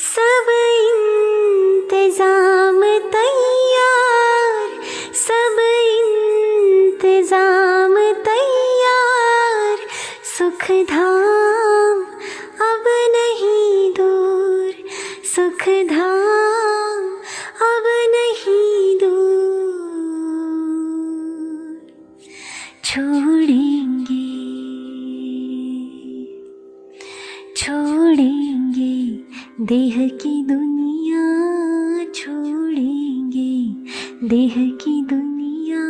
सब इंतजाम तैयार, सब इंतजाम तैयार, सुख धाम अब नहीं दूर, सुख धाम अब नहीं दूर। छोड़ेंगे छोड़ेंगे देह की दुनिया, छोड़ेंगे देह की दुनिया,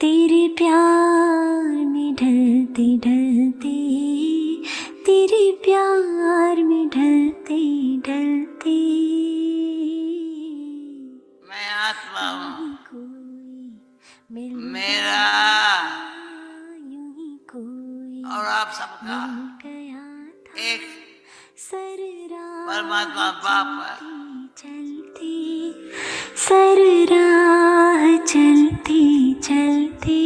तेरे प्यार में ढलते ढलते, तेरे प्यार में ढलते ढलते। मैं आत्मा हूँ, कोई मिल मेरा यूं ही कोई और आप सबका मिल गया था, एक सर परमात्मा बाप है। चलती सर राह चलती चलती।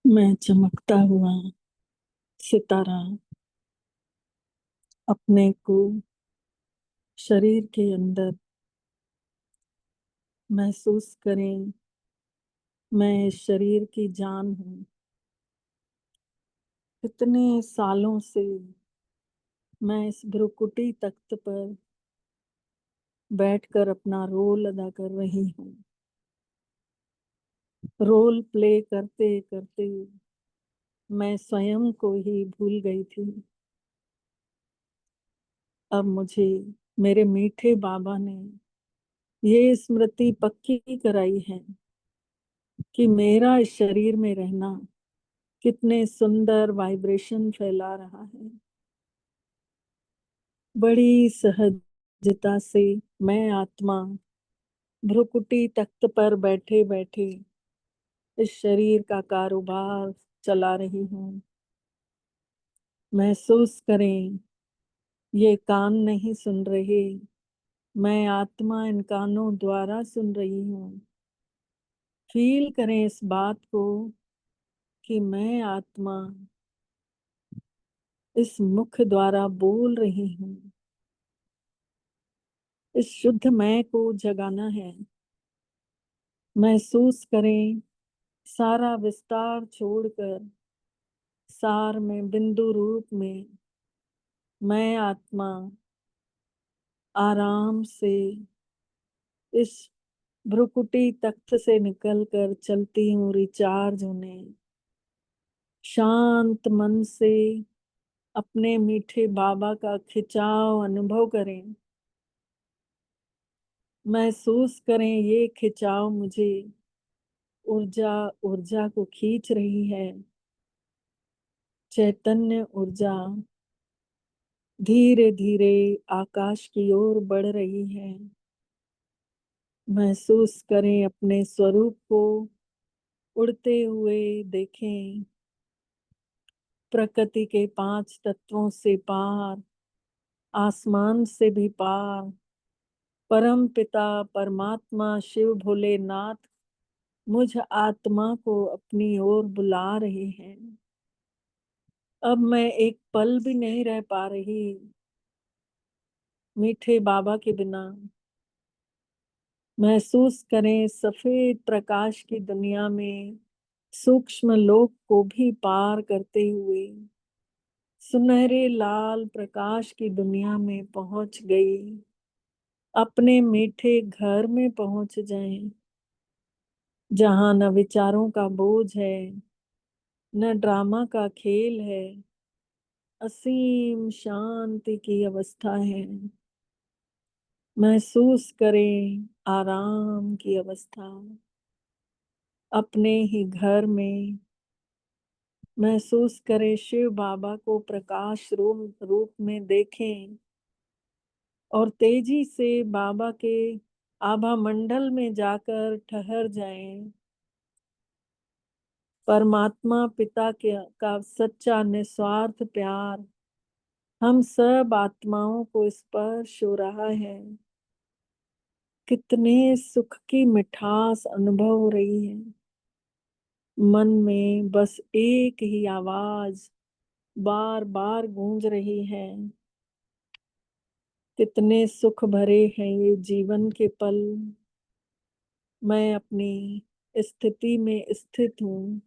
मैं चमकता हुआ सितारा अपने को शरीर के अंदर महसूस करें। मैं इस शरीर की जान हूँ। कितने सालों से मैं इस भ्रुकुटी तख्त पर बैठकर अपना रोल अदा कर रही हूँ। रोल प्ले करते करते मैं स्वयं को ही भूल गई थी। अब मुझे मेरे मीठे बाबा ने ये स्मृति पक्की कराई है कि मेरा इस शरीर में रहना कितने सुंदर वाइब्रेशन फैला रहा है। बड़ी सहजता से मैं आत्मा भ्रुकुटी तख्त पर बैठे बैठे इस शरीर का कारोबार चला रही हूँ। महसूस करें, ये कान नहीं सुन रहे, मैं आत्मा इन कानों द्वारा सुन रही हूँ। फील करें इस बात को कि मैं आत्मा इस मुख द्वारा बोल रही हूँ। इस शुद्ध मैं को जगाना है। महसूस करें, सारा विस्तार छोड़कर सार में बिंदु रूप में मैं आत्मा आराम से इस भ्रुकुटी तख्त से निकलकर चलती हूँ रिचार्ज होने। शांत मन से अपने मीठे बाबा का खिंचाव अनुभव करें। महसूस करें, ये खिंचाव मुझे ऊर्जा ऊर्जा को खींच रही है। चैतन्य ऊर्जा धीरे धीरे आकाश की ओर बढ़ रही है। महसूस करें, अपने स्वरूप को उड़ते हुए देखें। प्रकृति के 5 तत्वों से पार, आसमान से भी पार, परम पिता परमात्मा शिव भोलेनाथ मुझ आत्मा को अपनी ओर बुला रहे हैं। अब मैं एक पल भी नहीं रह पा रही मीठे बाबा के बिना। महसूस करें, सफेद प्रकाश की दुनिया में सूक्ष्म लोक को भी पार करते हुए सुनहरे लाल प्रकाश की दुनिया में पहुंच गई। अपने मीठे घर में पहुंच जाएं, जहां न विचारों का बोझ है, न ड्रामा का खेल है, असीम शांति की अवस्था है। महसूस करें आराम की अवस्था। अपने ही घर में महसूस करें, शिव बाबा को प्रकाश रूप में देखें और तेजी से बाबा के आभा मंडल में जाकर ठहर जाएं। परमात्मा पिता का सच्चा निस्वार्थ प्यार हम सब आत्माओं को स्पर्श हो रहा है। कितने सुख की मिठास अनुभव हो रही है। मन में बस एक ही आवाज बार बार गूंज रही है। कितने सुख भरे हैं ये जीवन के पल। मैं अपनी स्थिति में स्थित हूँ।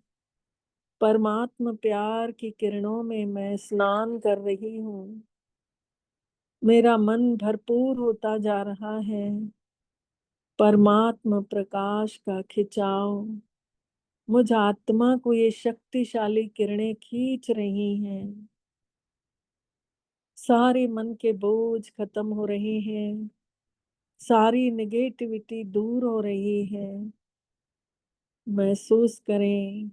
परमात्मा प्यार की किरणों में मैं स्नान कर रही हूँ। मेरा मन भरपूर होता जा रहा है। परमात्मा प्रकाश का खिंचाव मुझ आत्मा को ये शक्तिशाली किरणें खींच रही हैं। सारे मन के बोझ खत्म हो रहे हैं। सारी नेगेटिविटी दूर हो रही है। महसूस करें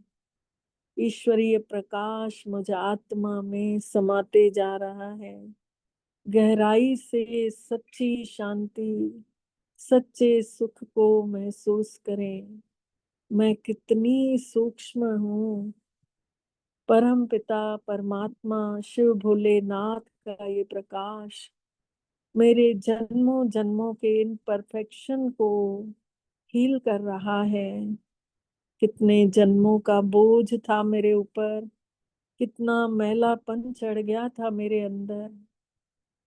ईश्वरीय प्रकाश मुझ आत्मा में समाते जा रहा है। गहराई से सच्ची शांति, सच्चे सुख को महसूस करें। मैं कितनी सूक्ष्म हूँ। परम पिता परमात्मा शिव भोलेनाथ का ये प्रकाश मेरे जन्मों जन्मों के इनपरफेक्शन को हील कर रहा है। कितने जन्मों का बोझ था मेरे ऊपर। कितना मैलापन चढ़ गया था मेरे अंदर।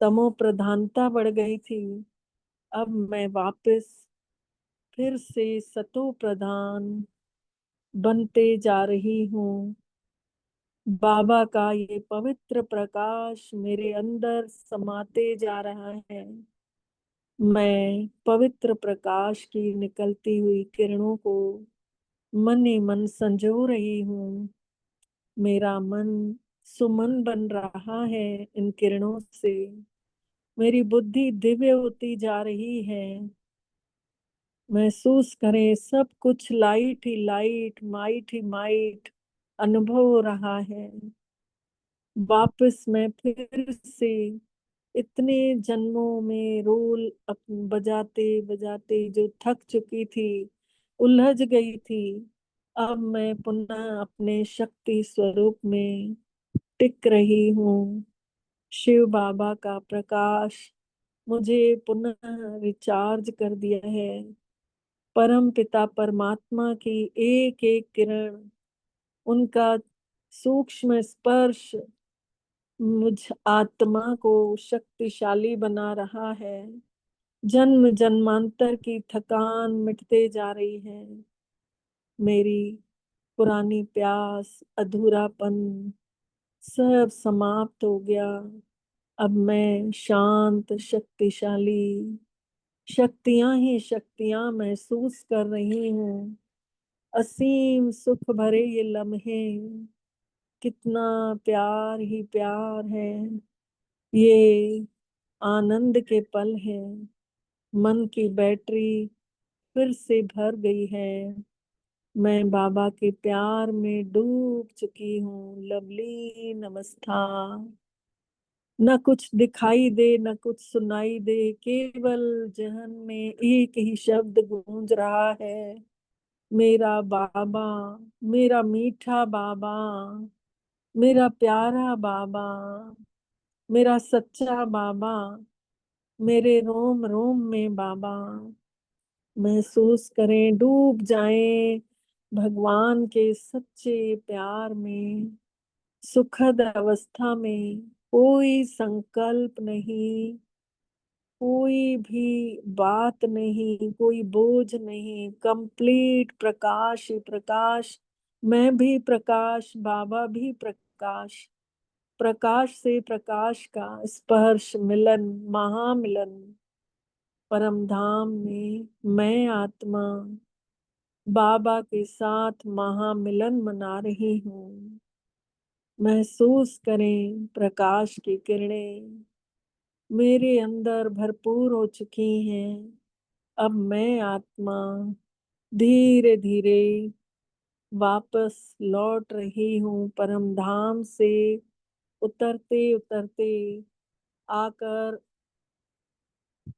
तमो प्रधानता बढ़ गई थी। अब मैं वापस फिर से सतो प्रधान बनते जा रही हूँ। बाबा का ये पवित्र प्रकाश मेरे अंदर समाते जा रहा है। मैं पवित्र प्रकाश की निकलती हुई किरणों को मन ही मन संजो रही हूँ। मेरा मन सुमन बन रहा है इन किरणों से। मेरी बुद्धि दिव्य होती जा रही है। महसूस करें सब कुछ लाइट ही लाइट, माइट ही माइट अनुभव हो रहा है। वापस मैं फिर से इतने जन्मों में रोल बजाते बजाते जो थक चुकी थी, उलझ गई थी, अब मैं पुनः अपने शक्ति स्वरूप में टिक रही हूँ। शिव बाबा का प्रकाश मुझे पुनः रिचार्ज कर दिया है। परम पिता परमात्मा की एक एक किरण, उनका सूक्ष्म स्पर्श मुझ आत्मा को शक्तिशाली बना रहा है। जन्म जन्मांतर की थकान मिटते जा रही है। मेरी पुरानी प्यास, अधूरापन सब समाप्त हो गया। अब मैं शांत, शक्तिशाली, शक्तियां ही शक्तियां महसूस कर रही हूँ। असीम सुख भरे ये लम्हे, कितना प्यार ही प्यार है। ये आनंद के पल हैं। मन की बैटरी फिर से भर गई है। मैं बाबा के प्यार में डूब चुकी हूँ। लवली नमस्कार। न कुछ दिखाई दे, न कुछ सुनाई दे, केवल जहन में एक ही शब्द गूंज रहा है। मेरा बाबा, मेरा मीठा बाबा, मेरा प्यारा बाबा, मेरा सच्चा बाबा, मेरे रोम रोम में बाबा। महसूस करें, डूब जाएं भगवान के सच्चे प्यार में। सुखद अवस्था में कोई संकल्प नहीं, कोई भी बात नहीं, कोई बोझ नहीं। कंप्लीट प्रकाश ही प्रकाश। मैं भी प्रकाश, बाबा भी प्रकाश। प्रकाश से प्रकाश का स्पर्श, मिलन, महामिलन। परम धाम में मैं आत्मा बाबा के साथ महामिलन मना रही हूँ। महसूस करें प्रकाश की किरणें मेरे अंदर भरपूर हो चुकी हैं। अब मैं आत्मा धीरे धीरे वापस लौट रही हूँ परम धाम से। उतरते उतरते आकर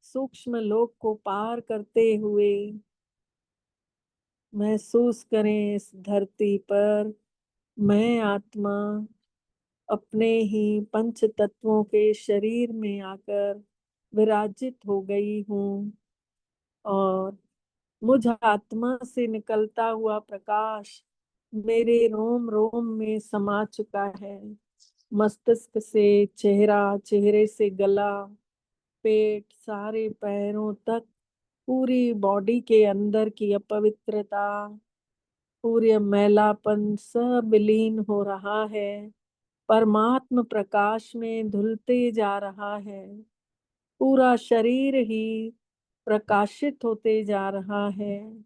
सूक्ष्म लोक को पार करते हुए महसूस करें इस धरती पर मैं आत्मा अपने ही पंच तत्वों के शरीर में आकर विराजित हो गई हूँ और मुझ आत्मा से निकलता हुआ प्रकाश मेरे रोम रोम में समा चुका है। मस्तिष्क से चेहरा, चेहरे से गला, पेट, सारे पैरों तक पूरी बॉडी के अंदर की अपवित्रता, पूरे मैलापन सब विलीन हो रहा है, परमात्म प्रकाश में धुलते जा रहा है। पूरा शरीर ही प्रकाशित होते जा रहा है।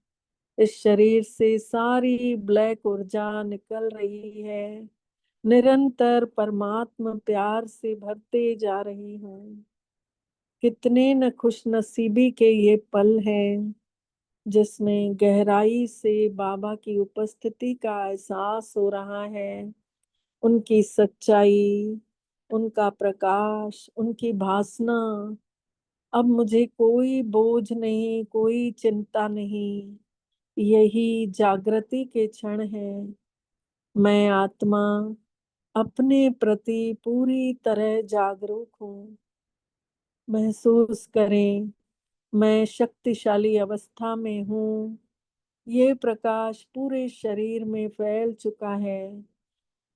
इस शरीर से सारी ब्लैक ऊर्जा निकल रही है, निरंतर परमात्मा प्यार से भरते जा रही हूँ। कितने न खुश नसीबी के ये पल हैं जिसमें गहराई से बाबा की उपस्थिति का एहसास हो रहा है। उनकी सच्चाई, उनका प्रकाश, उनकी भासना। अब मुझे कोई बोझ नहीं, कोई चिंता नहीं। यही जागृति के क्षण है। मैं आत्मा अपने प्रति पूरी तरह जागरूक हूँ। महसूस करें, मैं शक्तिशाली अवस्था में हूँ। ये प्रकाश पूरे शरीर में फैल चुका है।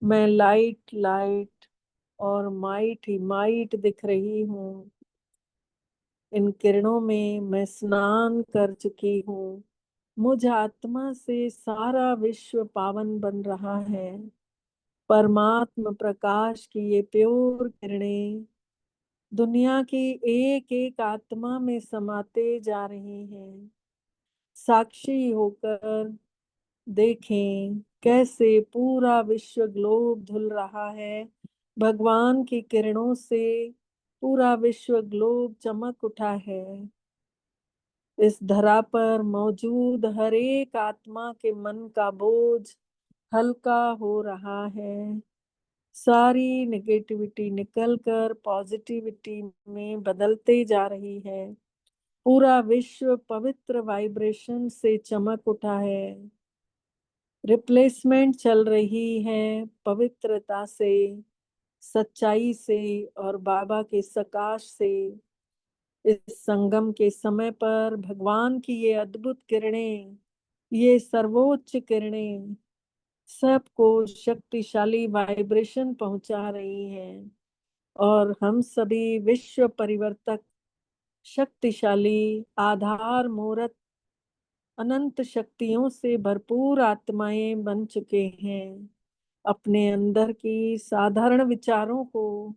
मैं लाइट लाइट और माइट ही माइट दिख रही हूँ। इन किरणों में मैं स्नान कर चुकी हूँ। मुझ आत्मा से सारा विश्व पावन बन रहा है। परमात्म प्रकाश की ये प्योर किरणें दुनिया की एक एक आत्मा में समाते जा रही हैं। साक्षी होकर देखें कैसे पूरा विश्व ग्लोब धुल रहा है। भगवान की किरणों से पूरा विश्व ग्लोब चमक उठा है। इस धरा पर मौजूद हर एक आत्मा के मन का बोझ हल्का हो रहा है। सारी नेगेटिविटी निकलकर पॉजिटिविटी में बदलते जा रही है। पूरा विश्व पवित्र वाइब्रेशन से चमक उठा है। रिप्लेसमेंट चल रही है पवित्रता से, सच्चाई से और बाबा के सकाश से। इस संगम के समय पर भगवान की ये अद्भुत किरणें, ये सर्वोच्च किरणें सबको शक्तिशाली वाइब्रेशन पहुंचा रही हैं और हम सभी विश्व परिवर्तक, शक्तिशाली, आधार मूर्त, अनंत शक्तियों से भरपूर आत्माएं बन चुके हैं। अपने अंदर की साधारण विचारों को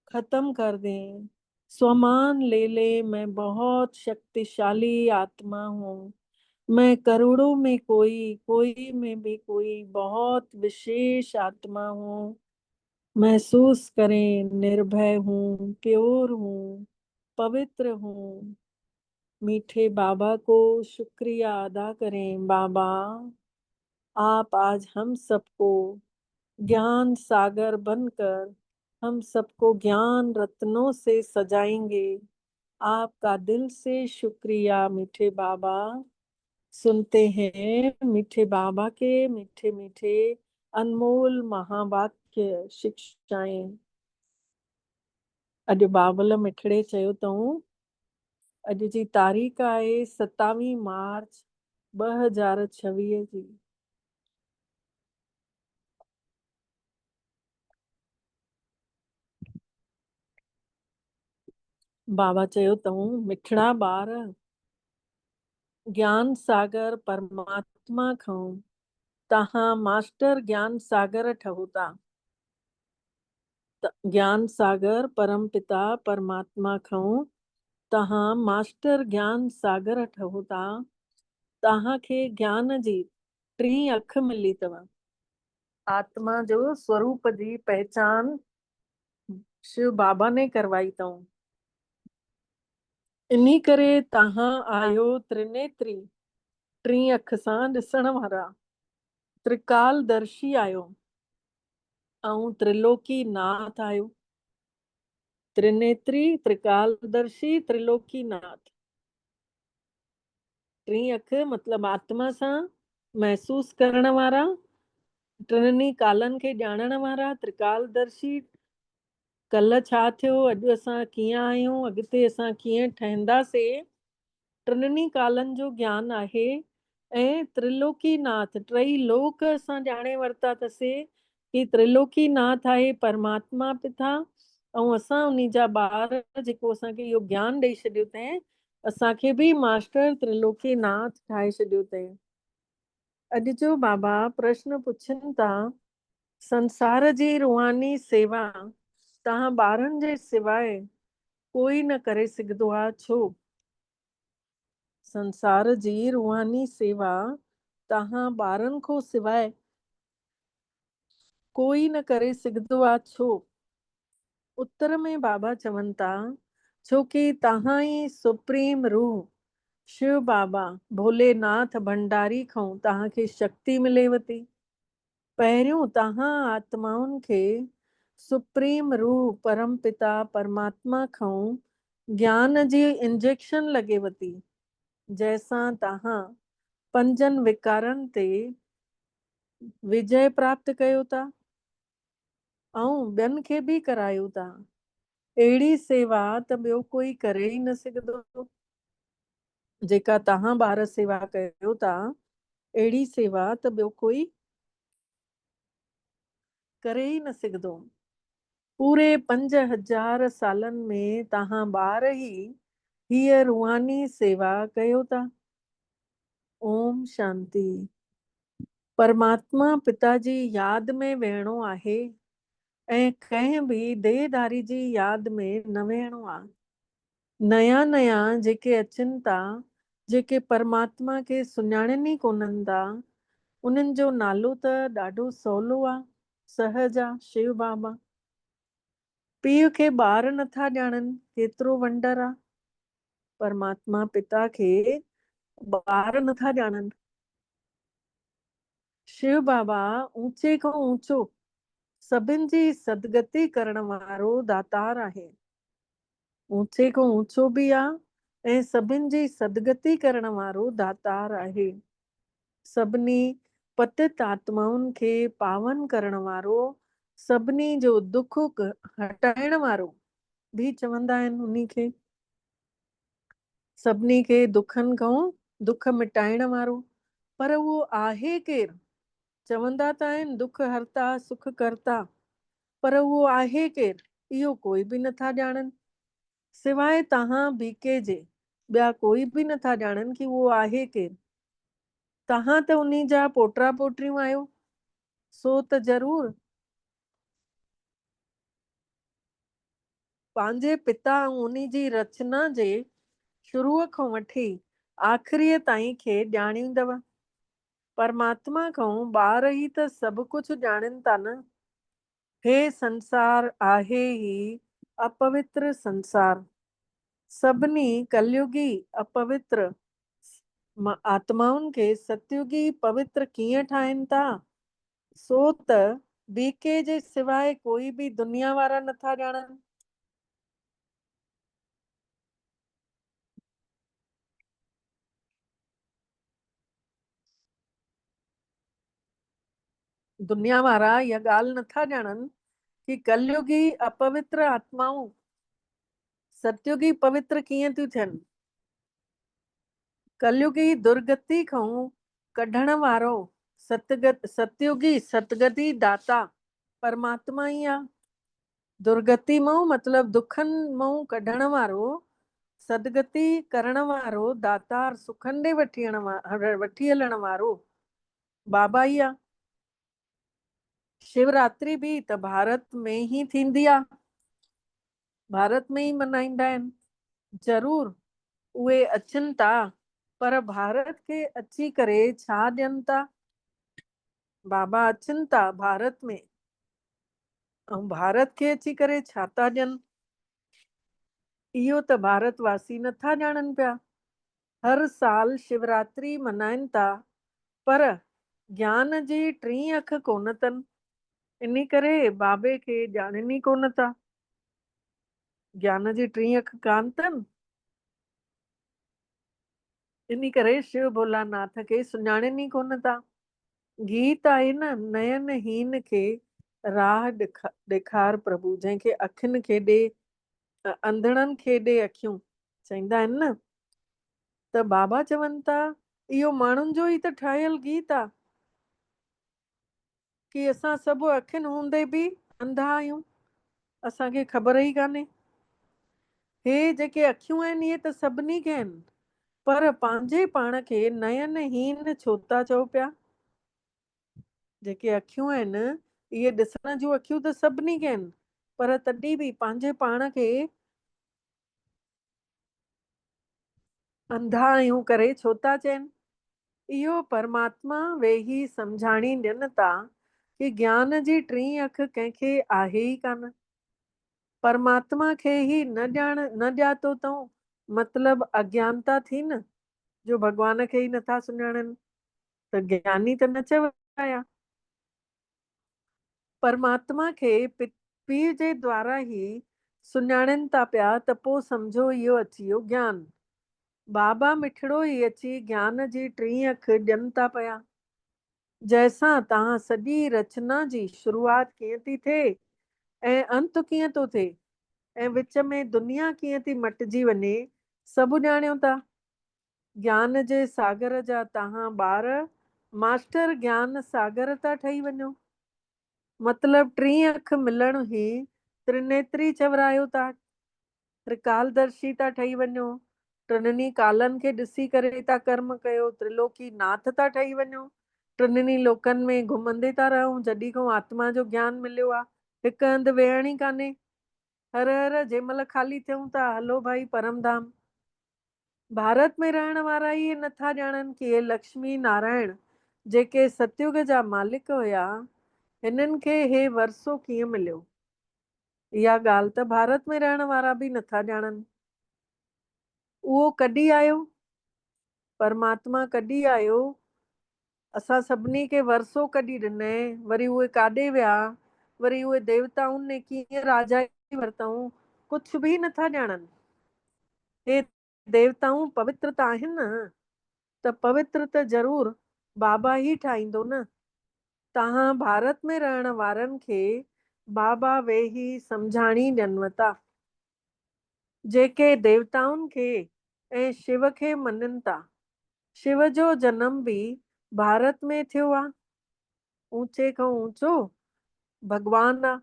खत्म कर दें। स्वमान ले ले, मैं बहुत शक्तिशाली आत्मा हूँ। मैं करोड़ों में कोई, कोई में भी कोई बहुत विशेष आत्मा हूँ। महसूस करें, निर्भय हूँ, प्योर हूँ, पवित्र हूँ। मीठे बाबा को शुक्रिया अदा करें। बाबा, आप आज हम सबको ज्ञान सागर बनकर हम सबको ज्ञान रत्नों से सजाएंगे। आपका दिल से शुक्रिया मीठे बाबा। सुनते हैं मीठे बाबा के मीठे मीठे अनमोल महावाक्य शिक्षाएं। अॼु बाबल मिठड़े चयो अथऊं, अॼु जी तारीख़ आहे 27 मार्च 2026 जी। बाबा चयो अथऊं, मिठड़ा ॿार ज्ञान सागर परमात्मा खां तहां मास्टर ज्ञान सागर ठहो था। ज्ञान सागर परम पिता परमात्मा खां तहां मास्टर ज्ञान सागर ठहो था। तहां खे ज्ञान जी टी अख मिली अथव। आत्मा जो स्वरूप जी पहचान शिव बाबा ने करवाई अथऊं। इन्ही करे तहां आयो त्रिनेत्री, टी अख सां ॾिसण वारा, त्रिकालदर्शी आयो ऐं त्रिलोकी नाथ आयो। त्रिनेत्री, त्रिकालदर्शी, त्रिलोकी नाथ। टी अख मतलब आत्मा सां महसूस करण वारा, टिनि कालनि खे ॼाणण वारा त्रिकालदर्शी। कल्ह छा थियो, अॼु असां कीअं आहियूं, अॻिते असां कीअं ठहंदासीं, टिनि कालनि जो ज्ञान आहे। ऐं त्रिलोकीनाथ, टई लोक असां ॼाणे वरिता अथसीं कि त्रिलोकीनाथ आहे परमात्मा पिता, ऐं असां उन्ही जा ॿार जेको असांखे इहो ज्ञान ॾेई छॾियो अथई, असांखे बि मास्टर त्रिलोकीनाथ ठाहे छॾियो अथई। अॼु जो बाबा प्रश्न पुछनि था, संसार जी रूहानी सेवा तव्हां ॿारनि जे सिवाय कोई न करे सघंदो आहे, छो? संसार जी रूहानी सेवा तव्हां ॿारनि खां सिवाय कोई न करे सघंदो आहे, छो? उत्तर में बाबा चवनि था, छो कि तव्हां ई सुप्रीम रूह शिव बाबा भोलेनाथ भंडारी खां तव्हांखे शक्ति मिलेव थी। पहिरियों तव्हां आत्माउनि खे सुप्रीम रूह परम पिता परमात्मा खां ज्ञान जी इंजेक्शन लॻेव थी, जंहिंसां तव्हां पंजनि विकारनि ते विजय प्राप्त कयो था ऐं ॿियनि खे बि करायो था। अहिड़ी सेवा त ॿियो कोई करे ई न सघंदो। जेका तव्हां ॿार सेवा कयो था, अहिड़ी सेवा त ॿियो कोई करे ई न सघंदो। पूरे 5000 सालनि में तव्हां ॿार ई हीअ रूहानी सेवा कयो था। ओम शांति। परमात्मा पिता जी यादि में वेहणो आहे ऐं कंहिं बि देहधारी जी यादि में न वेहणो आहे। नया नया जेके अचनि था, जेके परमात्मा खे सुञाणनि ई कोन्हनि था, उन्हनि जो नालो त ॾाढो सवलो आहे, सहज आहे, शिव बाबा। पीउ खे ॿार नथा ॼाणनि, केतिरो वंडर आहे। परमात्मा पिता खे ॿार नथा ॼाणनि। शिव बाबा ऊंचे खां ऊंचो सभिनि जी सदगति करण वारो दातार आहे। ऊंचे खां ऊंचो बि आहे ऐं सभिनि जी सदगति करण वारो दातार आहे। सभिनी पतित आत्माउनि खे पावन करण वारो, सभिनी जो दुख हटाइण वारो भी चवंदा आहिनि उन्ही खे। सभिनी खे दुखनि खां दुख मिटाइण वारो, पर उहो आहे केरु? चवंदा त आहिनि दुख हरता सुख करता, पर उहो आहे केरु? इहो कोई बि नथा ॼाणनि। सिवाय तव्हां बीके जे ॿिया कोई बि नथा ॼाणनि कि उहो आहे केरु। तव्हां त उन्ही जा पोटरा पोटिरियूं आहियो, सो त ज़रूर पंहिंजे पिता ऐं उन्ही जी रचना जे शुरूअ खां वठी आख़िरीअ ताईं खे ॼाणींदव। परमात्मा खां ॿार ई त सभु कुझु ॼाणनि था न। हे संसार आहे ही अपवित्र संसार। सभिनी कलयुगी अपवित्र आत्माउनि खे सतयुगी पवित्र कीअं ठाहिनि था? सो त बीके जे सिवाय कोई बि दुनिया वारा नथा ॼाणनि। दुनिया वारा इहा ॻाल्हि नथा ॼाणनि कि कलयुगी अपवित्र आत्माऊं सतयुगी पवित्र कीअं थियूं थियनि। कलयुगी दुर्गति खां कढण वारो सतयुगी सतगति दाता परमात्मा ई आहे। दुर्गति मां मतलब दुखनि मां कढण वारो, सदगति करण वारो दातार, सुखनि ॾे वठी हलण वारो बाबा ई आहे। शिवरात्रि भी त भारत में ही थींदी आहे, भारत में ही मनाईंदा आहिनि। ज़रूर उहे अचनि था, पर भारत खे अची करे छा ॾियनि था? बाबा अचनि था भारत में, ऐं भारत खे अची करे छा था ॾियनि? इहो त भारतवासी नथा ॼाणनि पिया। हर साल शिवरात्रि मनाइनि था, पर ज्ञान जी 3 अख कोन अथनि, इन करे बाबे खे ॼाणनि ई कोन था। ज्ञान जी 3 अख कान अथनि, इन करे शिव भोलानाथ खे सुञाणनि ई कोन था। गीत आहे न, नयनहीन खे राह ॾेखार प्रभु, जंहिंखे अखियुनि खे ॾे, अंधड़नि खे ॾे अखियूं, चईंदा आहिनि न। त बाबा चवनि था इहो माण्हुनि जो ई त ठहियल गीत आहे कि असां सभु अखियुनि हूंदे बि अंधा आहियूं, असांखे ख़बर ई कान्हे। हे जेके अखियूं आहिनि इहे त सभिनी खे आहिनि, पर पंहिंजे पाण खे नयनहीन छो था चओ पिया? जेके अखियूं आहिनि इहे ॾिसण जूं अखियूं त सभिनी खे आहिनि, पर तॾहिं बि पंहिंजे पाण खे अंधा आहियूं करे छो था चइनि? इहो परमात्मा वेही सम्झाणी ॾियनि था कि ज्ञान जी टीं अखि कंहिंखे आहे ई कान। परमात्मा खे ई न ॼातो अथऊं, मतिलब अज्ञानता थी न, जो भॻवान खे ई नथा सुञाणनि, त ज्ञानी त न चवाया। परमात्मा खे पीर जे द्वारा ई सुञाणनि था पिया, त पोइ सम्झो इहो अची वियो ज्ञान। बाबा मिठड़ो ई अची ज्ञान जी टीं अखि ॾियनि था पिया, जंहिंसां तव्हां सॼी रचना जी शुरूआति कीअं थी थिए ऐं अंत कीअं थो थिए ऐं विच में दुनिया कीअं थी मटिजी वञे, सभु ॼाणियो था। ज्ञान जे सागर जा तव्हां ॿार मास्टर ज्ञान सागर था ठही वञो। मतलब टीं अखि मिलण ई त्रिनेत्री चवरायो था, त्रिकालदर्शी था ठही वञो, टिनिनी कालनि खे ॾिसी करे था कर्म कयो, त्रिलोकी नाथ था ठही वञो, टिनिनी लोकनि में घुमंदे था रहूं। जॾहिं खां आत्मा जो ज्ञान मिलियो आहे, हिकु हंधि वेहण ई कान्हे। हर हर जंहिं महिल ख़ाली थियूं था, हलो भाई परम धाम। भारत में रहण वारा इहे नथा ॼाणनि कि हे लक्ष्मी नारायण जेके सतयुग जा मालिक हुया, हिननि खे हे वरसो कीअं मिलियो। इहा ॻाल्हि त भारत में रहण वारा बि नथा ॼाणनि। उहो कॾहिं आयो? परमात्मा कॾहिं आयो? असां सभिनी खे वरसो कॾहिं ॾिनई? वरी उहे काॾे विया? वरी उहे देवताउनि ने कीअं राजाई वरितऊं? कुझु बि नथा ॼाणनि। हे देवताऊं पवित्र त आहिनि न, त पवित्र त ज़रूर बाबा ई ठाहींदो न। तव्हां भारत में रहण वारनि खे बाबा वेही सम्झाणी ॾियनि था, जेके देवताउनि खे ऐं शिव खे मञनि था। शिव जो जनम बि भारत में थियो आहे। ऊंचे खां ऊंचो भगवान आहे।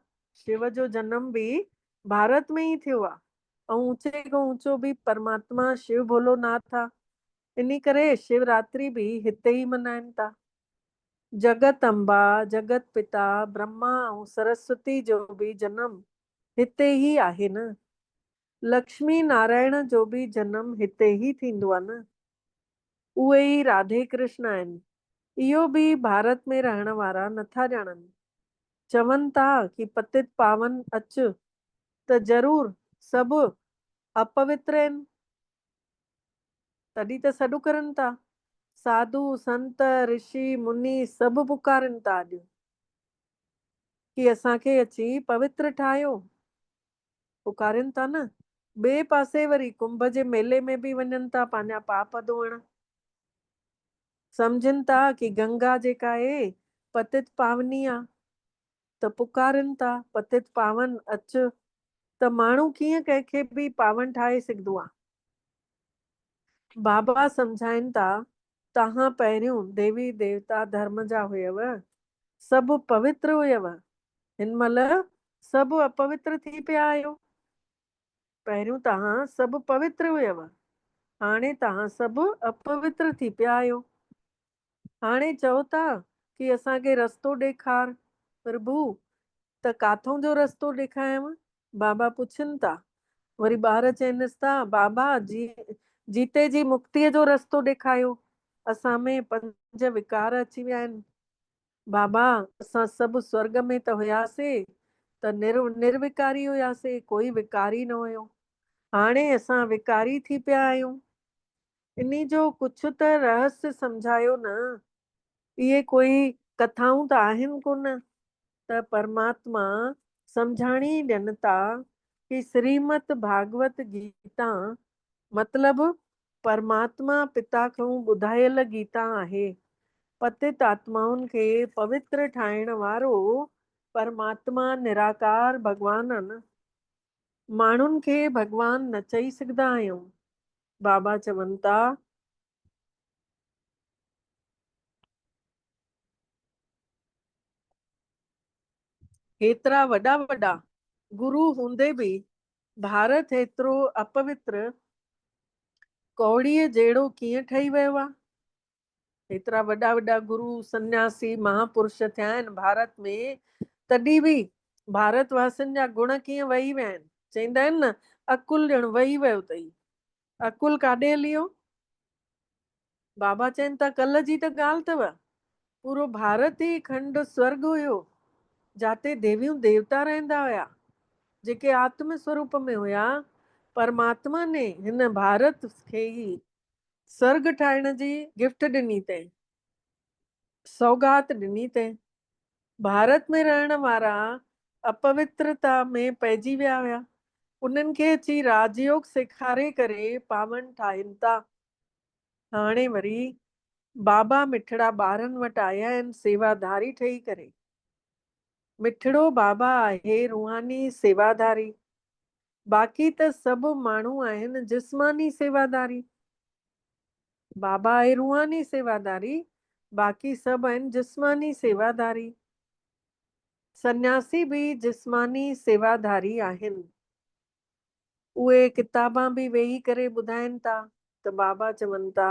शिव जो जनम बि भारत में ई थियो आहे, ऐं ऊंचे खां ऊंचो बि परमात्मा शिव भोलोनाथ आहे। इन करे शिवरात्रि बि हिते ई मल्हाइनि था। जगत अम्बा, जगत पिता ब्रह्मा ऐं सरस्वती जो बि जनम हिते ई आहे न। लक्ष्मी नारायण जो बि जनम हिते ई थींदो आहे न। उहे ई राधे कृष्ण आहिनि। इहो बि भारत में रहण वारा नथा ॼाणनि। चवनि था कि पतित पावन अच, त ज़रूर सभु अपवित्र आहिनि, तॾहिं त सॾु करनि था। साधु संत ऋषि मुनि सभु पुकारनि था अॼु कि असांखे अची पवित्र ठाहियो। पुकारनि था न। ॿिए पासे वरी कुंभ जे मेले में बि वञनि था पंहिंजा पाप धोइण। सम्झनि था कि गंगा जेका आहे पतित पावनी आहे, त पुकारनि था पतित पावन अच। त माण्हू कीअं कंहिंखे बि पावन ठाहे सघंदो आहे? बाबा सम्झाइनि था, तव्हां पहिरियों देवी देवता धर्म जा हुयव, सभु पवित्र हुयव, हिन महिल सभु अपवित्र थी पिया आहियो। पहिरियों तव्हां सभु पवित्र हुयव, हाणे तव्हां सभु अपवित्र थी पिया आहियो। हाणे चओ था कि असांखे रस्तो ॾेखार प्रभु, त काथों जो रस्तो ॾेखारियांव? बाबा पुछनि था। वरी ॿार चवनिसि था, बाबा जीते जी मुक्तिअ जो रस्तो ॾेखारियो, असां में 5 विकार अची विया आहिनि। बाबा असां सभु स्वर्ग में त हुयासीं, त निर्विकारी हुयासीं, कोई विकारी न हुयो। हाणे असां विकारी थी पिया आहियूं। इन्ही जो कुझु त रहस्य सम्झायो न। इहे कोई कथाऊं त आहिनि कोन, त परमात्मा सम्झाणी ॾियनि था कि श्रीमद भागवत गीता मतलब परमात्मा पिता खां ॿुधायल गीता आहे। पतित आत्माउनि खे पवित्र ठाहिण वारो परमात्मा निराकार भगवाननि माण्हुनि खे भगवान न चई सघंदा आहियूं। बाबा चवनि था हेतिरा वॾा वॾा गुरु हूंदे बि भारत हेतिरो अपवित्र कौड़ीअ जहिड़ो कीअं ठही वियो आहे। हेतिरा वॾा वॾा गुरु सन्यासी महापुरुष थिया आहिनि भारत में, तॾहिं बि भारतवासियुनि जा गुण कीअं वही विया आहिनि। चवंदा आहिनि न, अकुल ॼण वही वियो अथई। अकुल काॾे हली वियो? बाबा चवनि था कल्ह जी त ॻाल्हि अथव, पूरो भारत ई खंड स्वर्ग हुयो, जाते देवियूं देवता रहंदा हुया, जेके आत्म स्वरूप में हुया। परमात्मा ने हिन भारत खे ई स्वर्ग ठाहिण जी गिफ्ट ॾिनी अथई, सौगात ॾिनी अथई। भारत में रहण वारा अपवित्रता में पइजी विया हुया, उन्हनि खे अची राजयोग सेखारे करे पावन ठाहिनि था। हाणे वरी बाबा मिठड़ा ॿारनि वटि आया आहिनि सेवाधारी ठही करे। मिठड़ो बाबा आहे रूहानी सेवाधारी, बाक़ी त सभु माण्हू आहिनि जिस्मानी सेवाधारी। बाबा आहे रूहानी सेवाधारी, बाक़ी सभु आहिनि जिस्मानी सेवाधारी। सन्यासी भी जिस्मानी सेवाधारी आहिनि। उहे किताबां बि वेही करे ॿुधाइनि था त बाबा चवनि था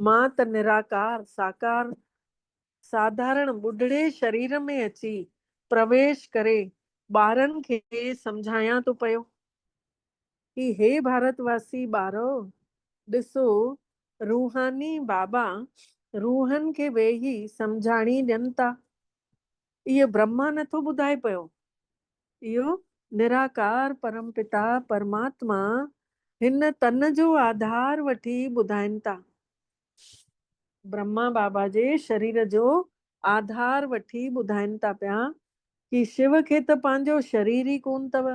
मां त निराकार साकार साधारण ॿुढड़े शरीर में अची प्रवेश करे ॿारनि खे सम्झायां थो पियो कि हे भारतवासी ॿारो, ॾिसो रूहानी बाबा रूहनि खे वेही सम्झाणी ॾियनि था। इहो ब्रह्मा नथो ॿुधाए पियो, इहो निराकार परमपिता परमात्मा हिन तन जो आधार वठी ॿुधाइनि था। ब्रह्मा बाबा जे शरीर जो आधार वठी ॿुधाइनि था पिया कि शिव खे त पंहिंजो शरीर ई कोन अथव,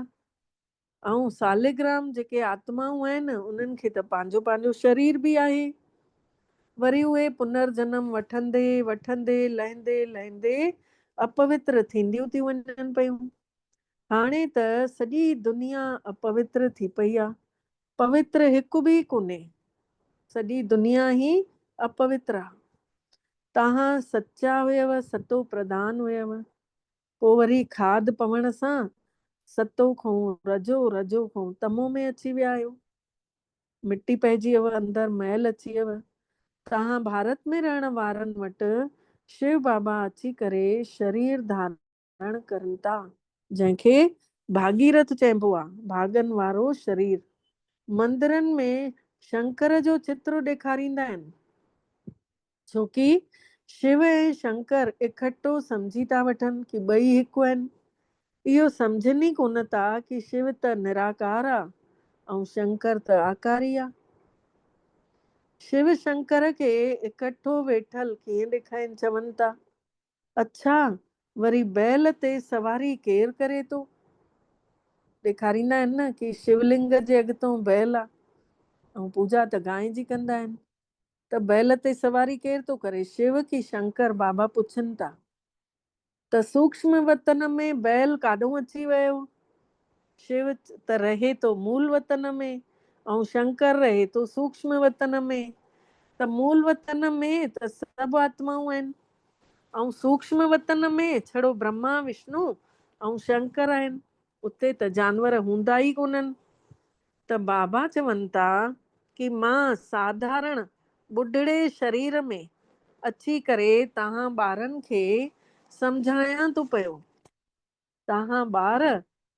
ऐं सालिग्राम जेके आत्माऊं आहिनि उन्हनि खे त पंहिंजो पंहिंजो शरीर बि आहे। वरी उहे पुनर्जन्म वठंदे वठंदे लहंदे लहंदे अपवित्र थींदियूं थी वञनि पियूं। हाणे त सॼी दुनिया अपवित्र थी पई आहे, पवित्र हिकु बि कोन्हे, सॼी दुनिया ई अपवित्र आहे। तव्हां सच्चा हुयव, सतो प्रधान हुयव, पोइ वरी खाद पवण सां सतो खां रजो, रजो खां तमो में अची विया आहियो, मिटी पइजी वियव, अंदर मैल अची वियव। तव्हां भारत में रहण वारनि वटि शिव बाबा अची करे शरीर धारण करनि था, जंहिंखे भागीरथ चइबो आहे, भागनि वारो शरीर। मंदिरनि में शंकर जो चित्र ॾेखारींदा आहिनि, छोकी शिव ऐं शंकर इकठो सम्झी था वठनि कि ॿई हिकु आहिनि। इहो सम्झनि ई कोन था कि शिव त निराकार आहे ऐं शंकर त आकारी आहे। शिव शंकर खे इकठो वेठल कीअं ॾेखारीनि, चवनि था अच्छा वरी बैल ते सवारी केरु करे थो? ॾेखारींदा आहिनि न कि शिवलिंग जे अॻितो बैल आहे ऐं पूजा त गांइ जी कंदा आहिनि, त बैल ते सवारी केरु थो करे, शिव की शंकर? बाबा पुछनि था। त सूक्ष्म वतन में बैल काॾों अची वियो? शिव त रहे थो मूल वतन में ऐं शंकर रहे थो सूक्ष्म वतन में। त मूल वतन में त सभु आत्माऊं आहिनि ऐं सूक्ष्म वतन में छड़ो ब्रह्मा विष्णु ऐं शंकर आहिनि, उते त जानवर हूंदा ई कोन्हनि। त बाबा चवनि था कि मां साधारण ॿुढड़े शरीर में अची करे तव्हां ॿारनि खे सम्झायां थो पियो। तव्हां ॿार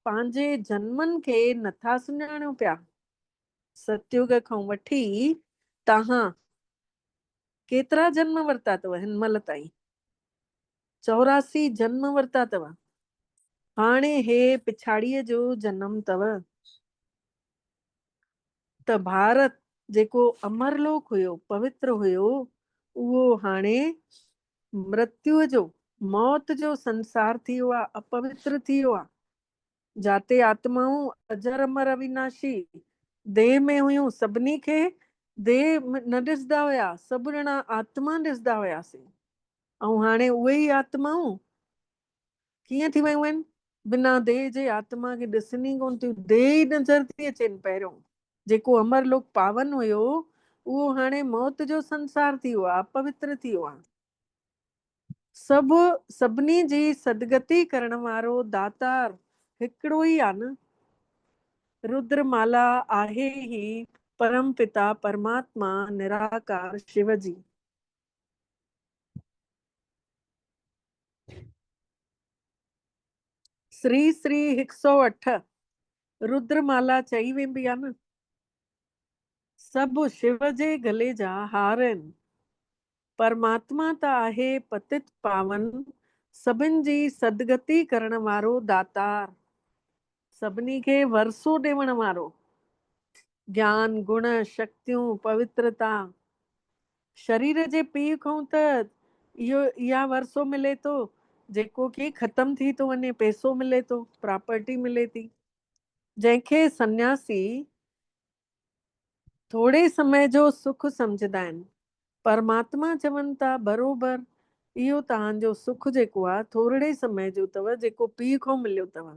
पंहिंजे जन्मनि खे नथा सुञाणो पिया। सतयुग खां वठी तव्हां केतिरा जन्म वरिता अथव हिन महिल ताईं? 84 जन्म वरिता अथव। हाणे हे पिछाड़ीअ जो जन्म अथव। त भारत जेको अमरलोक हुयो, पवित्र हुयो, उहो हाणे मृत्युअ जो, मौत जो संसार थी वियो आहे, अपवित्र थी वियो आहे। जाते आत्माऊं अजर अमर अविनाशी देह में हुयूं, सभिनी खे देह न ॾिसंदा हुया, सभु ॼणा आत्मा ॾिसंदा हुयासीं। ऐं हाणे उहे ई आत्माऊं कीअं थी वियूं आहिनि, बिना देह जे आत्मा खे ॾिसणी कोन थियूं, देह ई नज़र थी अचनि। पहिरियों जेको अमरलोक पावन हुयो उहो हाणे मौत जो संसार थी वियो आहे, अपवित्र थी वियो आहे। सभिनी जी सदगति करण वारो दातार हिकिड़ो ई आहे न। रुद्रमाला आहे ही परम पिता परमात्मा निराकार शिव जी। श्री श्री 108 रुद्रमाला चई वेंदी आहे न। सभु शिव जे गले जा हार आहिनि। परमात्मा त आहे पतित पावन, सभिनि जी सदगति करण वारो दातार, सभिनी खे वरसो ॾियण वारो। ज्ञान गुण शक्तियूं पवित्रता शरीर जे पीउ खां त इहा वरसो मिले थो, जेको कि ख़तम थी थो वञे, पैसो मिले थो, प्रॉपर्टी मिले थी। जंहिंखे सन्यासी थोड़े समय जो सुख सम्झंदा आहिनि, परमात्मा चवनि था बरोबरि इहो तव्हांजो सुख जेको आहे थोरे समय जो अथव, जेको पीउ खां मिलियो अथव।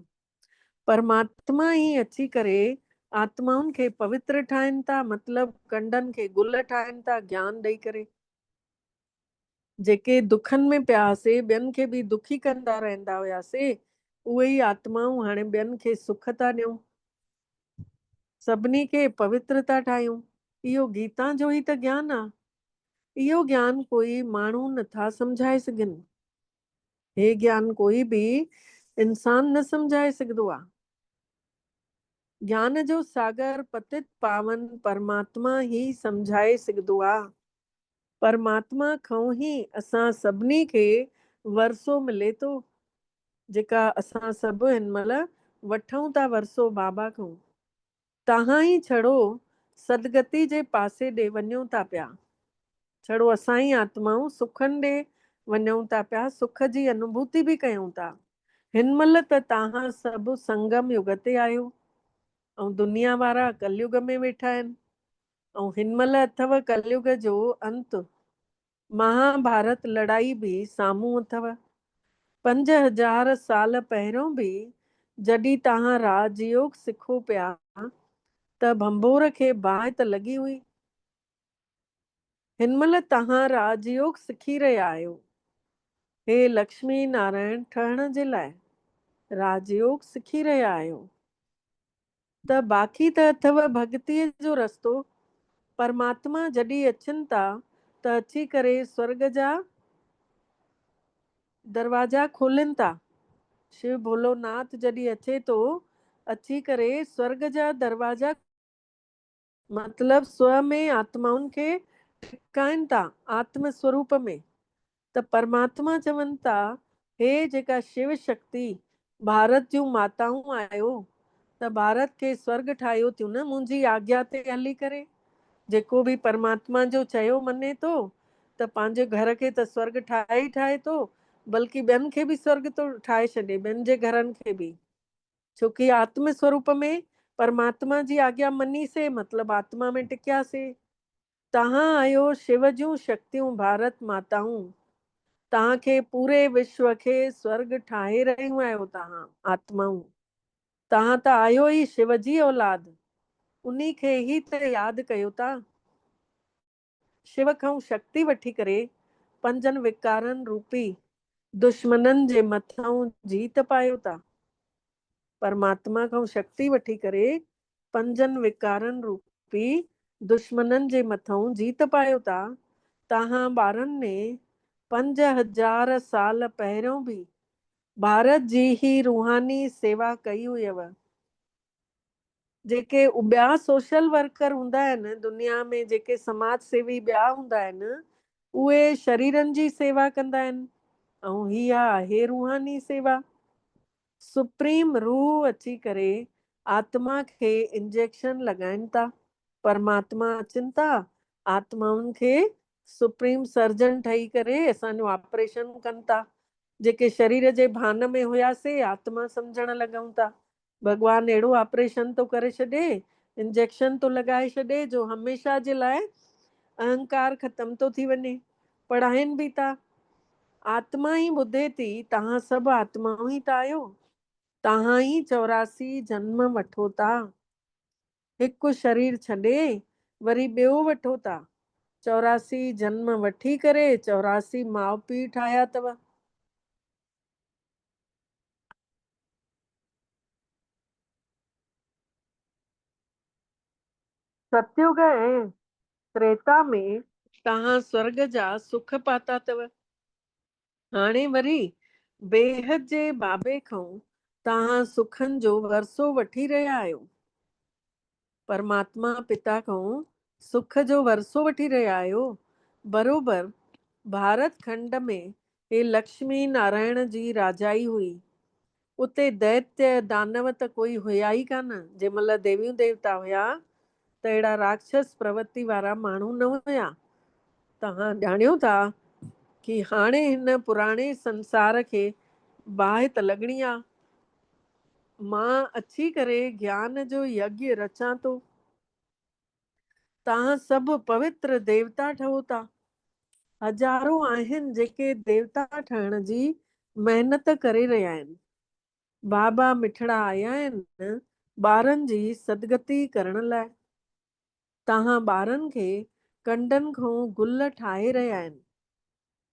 परमात्मा ई अची करे आत्माउनि खे पवित्र ठाहिनि था, मतिलबु कंडनि खे गुल ठाहिनि था ज्ञान ॾेई करे। जेके दुखनि में पिया हुआसीं, ॿियनि खे बि दुखी कंदा रहंदा हुआसीं, उहे ई आत्माऊं हाणे ॿियनि खे सुख था ॾियूं, सभिनी खे पवित्र था ठाहियूं। इहो गीता जो ई त ज्ञान आहे। इहो ज्ञान कोई माण्हू नथा सम्झाए सघनि। हे ज्ञान कोई बि इंसान न सम्झाए सघंदो आहे। ज्ञान जो सागर पतित पावन परमात्मा ही सम्झाए सघंदो आहे। परमात्मा खां ई असां सभिनी खे वरसो मिले थो, जेका असां सभु हिन महिल वठूं था वरसो बाबा खां। तव्हां ई छड़ो सदगति जे पासे ॾे वञो था पिया, छड़ो असां ई आत्माऊं सुखनि ॾे वञूं था पिया, सुख जी अनुभूति बि कयूं था। हिन महिल त तव्हां सभु संगम युग ते आहियो ऐं दुनिया वारा कलयुग में वेठा आहिनि। ऐं हिन महिल अथव कलयुग जो अंत, महाभारत लड़ाई बि साम्हूं अथव। 5000 साल पहिरियों बि जॾहिं तव्हां राजयोग सिखो पिया त भंबोर खे बाहि त लॻी हुई। हिन महिल तव्हां राजयोग सिखी रहिया आहियो, हे लक्ष्मी नारायण ठहण जे लाइ राजयोग सिखी रहिया आहियो। त बाक़ी त अथव भक्तीअ जो रस्तो। परमात्मा जॾहिं अचनि था त अची करे स्वर्ग जा दरवाजा खोलनि था। शिव भोलोनाथ जॾहिं अचे थो, अची करे स्वर्ग जा दरवाजा मतलब स्व में आत्माउनि खे टिकाइनि था, आत्म स्वरूप में। त परमात्मा चवनि था, हे जेका शिव शक्ति भारत जूं माताऊं आहियो, त भारत खे स्वर्ग ठाहियो थियूं न मुंहिंजी आज्ञा ते हली करे। जेको बि परमात्मा जो चयो मञे थो त पंहिंजे घर खे त स्वर्ग ठाहे ई ठाहे थो, बल्कि ॿियनि खे बि स्वर्ग थो ठाहे छॾे, ॿियनि जे घरनि खे बि। छोकी आत्म स्वरूप में परमात्मा जी आज्ञा मञीसीं, मतलब आत्मा में टिकियासीं। तव्हां आहियो शिव जूं शक्तियूं, भारत माताऊं। तव्हांखे पूरे विश्व खे स्वर्ग ठाहे रहियूं आहियो तव्हां आत्माऊं। तव्हां त आहियो ई शिव जी औलाद, उन्ही खे ही त यादि कयो था। शिव खां शक्ति वठी करे पंजनि विकारनि रूपी दुश्मननि जे मथां जीत पायो था। परमात्मा खां शक्ति वठी करे पंजनि विकारनि रूपी दुश्मननि जे मथां जीत पायो था। तव्हां ॿारनि ने 5000 साल पहिरियों बि भारत जी ही रूहानी सेवा कई हुयव। जेके ॿिया सोशल वर्कर हूंदा आहिनि दुनिया में, जेके समाज सेवी ॿिया हूंदा आहिनि, उहे शरीरनि जी सेवा कंदा आहिनि, ऐं हीअ आहे रूहानी सेवा। सुप्रीम रूह अची करे आत्मा खे इंजेक्शन लॻाइनि था। परमात्मा अचनि था, आत्माउनि खे सुप्रीम सर्जन ठही करे असांजो ऑपरेशन कनि था। जेके शरीर जे भान में हुयासीं, आत्मा सम्झण लॻूं था। भॻवानु अहिड़ो ऑपरेशन थो करे छॾे, इंजेक्शन थो लॻाए छॾे, जो हमेशह जे लाइ अहंकार ख़तम थो थी वञे। पढ़ाइनि बि था, आत्मा ई ॿुधे थी तव्हां सभु आत्माऊं ई था आहियो। तव्हां ई 84 जन्म वठो था, हिकु शरीर छॾे वरी ॿियो वठो था। 84 जन्म वठी करे 84 माउ पीउ ठाहिया अथव। सतयुग ऐं त्रेता में तव्हां स्वर्ग जा सुख पाता अथव। हाणे वरी बेहद जे बाबे खां तव्हां सुखनि जो वरसो वठी रहिया आहियो। परमात्मा पिता खां सुख जो वरसो वठी रहिया आहियो। बरोबर भारत खंड में हे लक्ष्मी नारायण जी राजाई हुई। उते दैत्य दानव त कोई हुया ई कान। जंहिं महिल देवियूं देवता हुया त अहिड़ा राक्षस प्रवृत्ति वारा माण्हू न हुया। तव्हां ॼाणियो था कि हाणे हिन पुराणे संसार खे बाहि त लॻणी आहे। मां अची करे ज्ञान जो यज्ञ रचां थो। तव्हां सभु पवित्र देवता ठहो था। हज़ारों आहिनि जेके देवता ठहण जी महिनत करे रहिया आहिनि। बाबा मिठड़ा आया आहिनि ॿारनि जी सदगति करण लाइ। तव्हां ॿारनि खे कंडनि खां गुल ठाहे रहिया आहिनि।